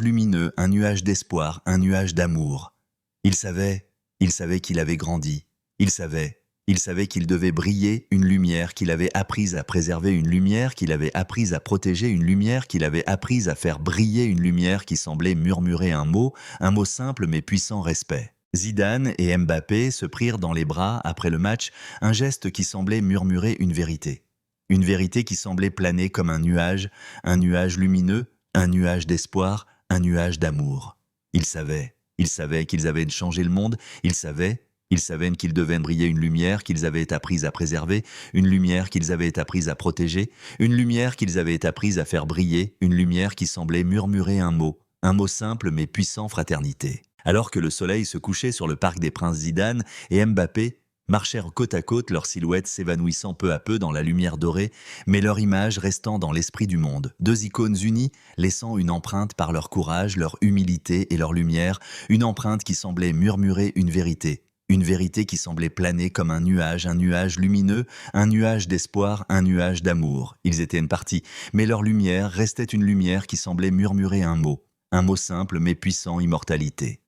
lumineux, un nuage d'espoir, un nuage d'amour. Il savait qu'il avait grandi, il savait qu'il devait briller, une lumière qu'il avait apprise à préserver, une lumière qu'il avait apprise à protéger, une lumière qu'il avait apprise à faire briller, une lumière qui semblait murmurer un mot simple mais puissant, respect. Zidane et Mbappé se prirent dans les bras après le match, un geste qui semblait murmurer une vérité qui semblait planer comme un nuage lumineux, un nuage d'espoir, un nuage d'amour. Ils savaient qu'ils avaient changé le monde, ils savaient qu'ils devaient briller, une lumière qu'ils avaient apprise à préserver, une lumière qu'ils avaient apprise à protéger, une lumière qu'ils avaient apprise à faire briller, une lumière qui semblait murmurer un mot simple mais puissant, fraternité. Alors que le soleil se couchait sur le Parc des Princes, Zidane et Mbappé marchèrent côte à côte, leurs silhouettes s'évanouissant peu à peu dans la lumière dorée, mais leur image restant dans l'esprit du monde. Deux icônes unies, laissant une empreinte par leur courage, leur humilité et leur lumière, une empreinte qui semblait murmurer une vérité qui semblait planer comme un nuage lumineux, un nuage d'espoir, un nuage d'amour. Ils étaient une partie, mais leur lumière restait une lumière qui semblait murmurer un mot simple mais puissant, immortalité.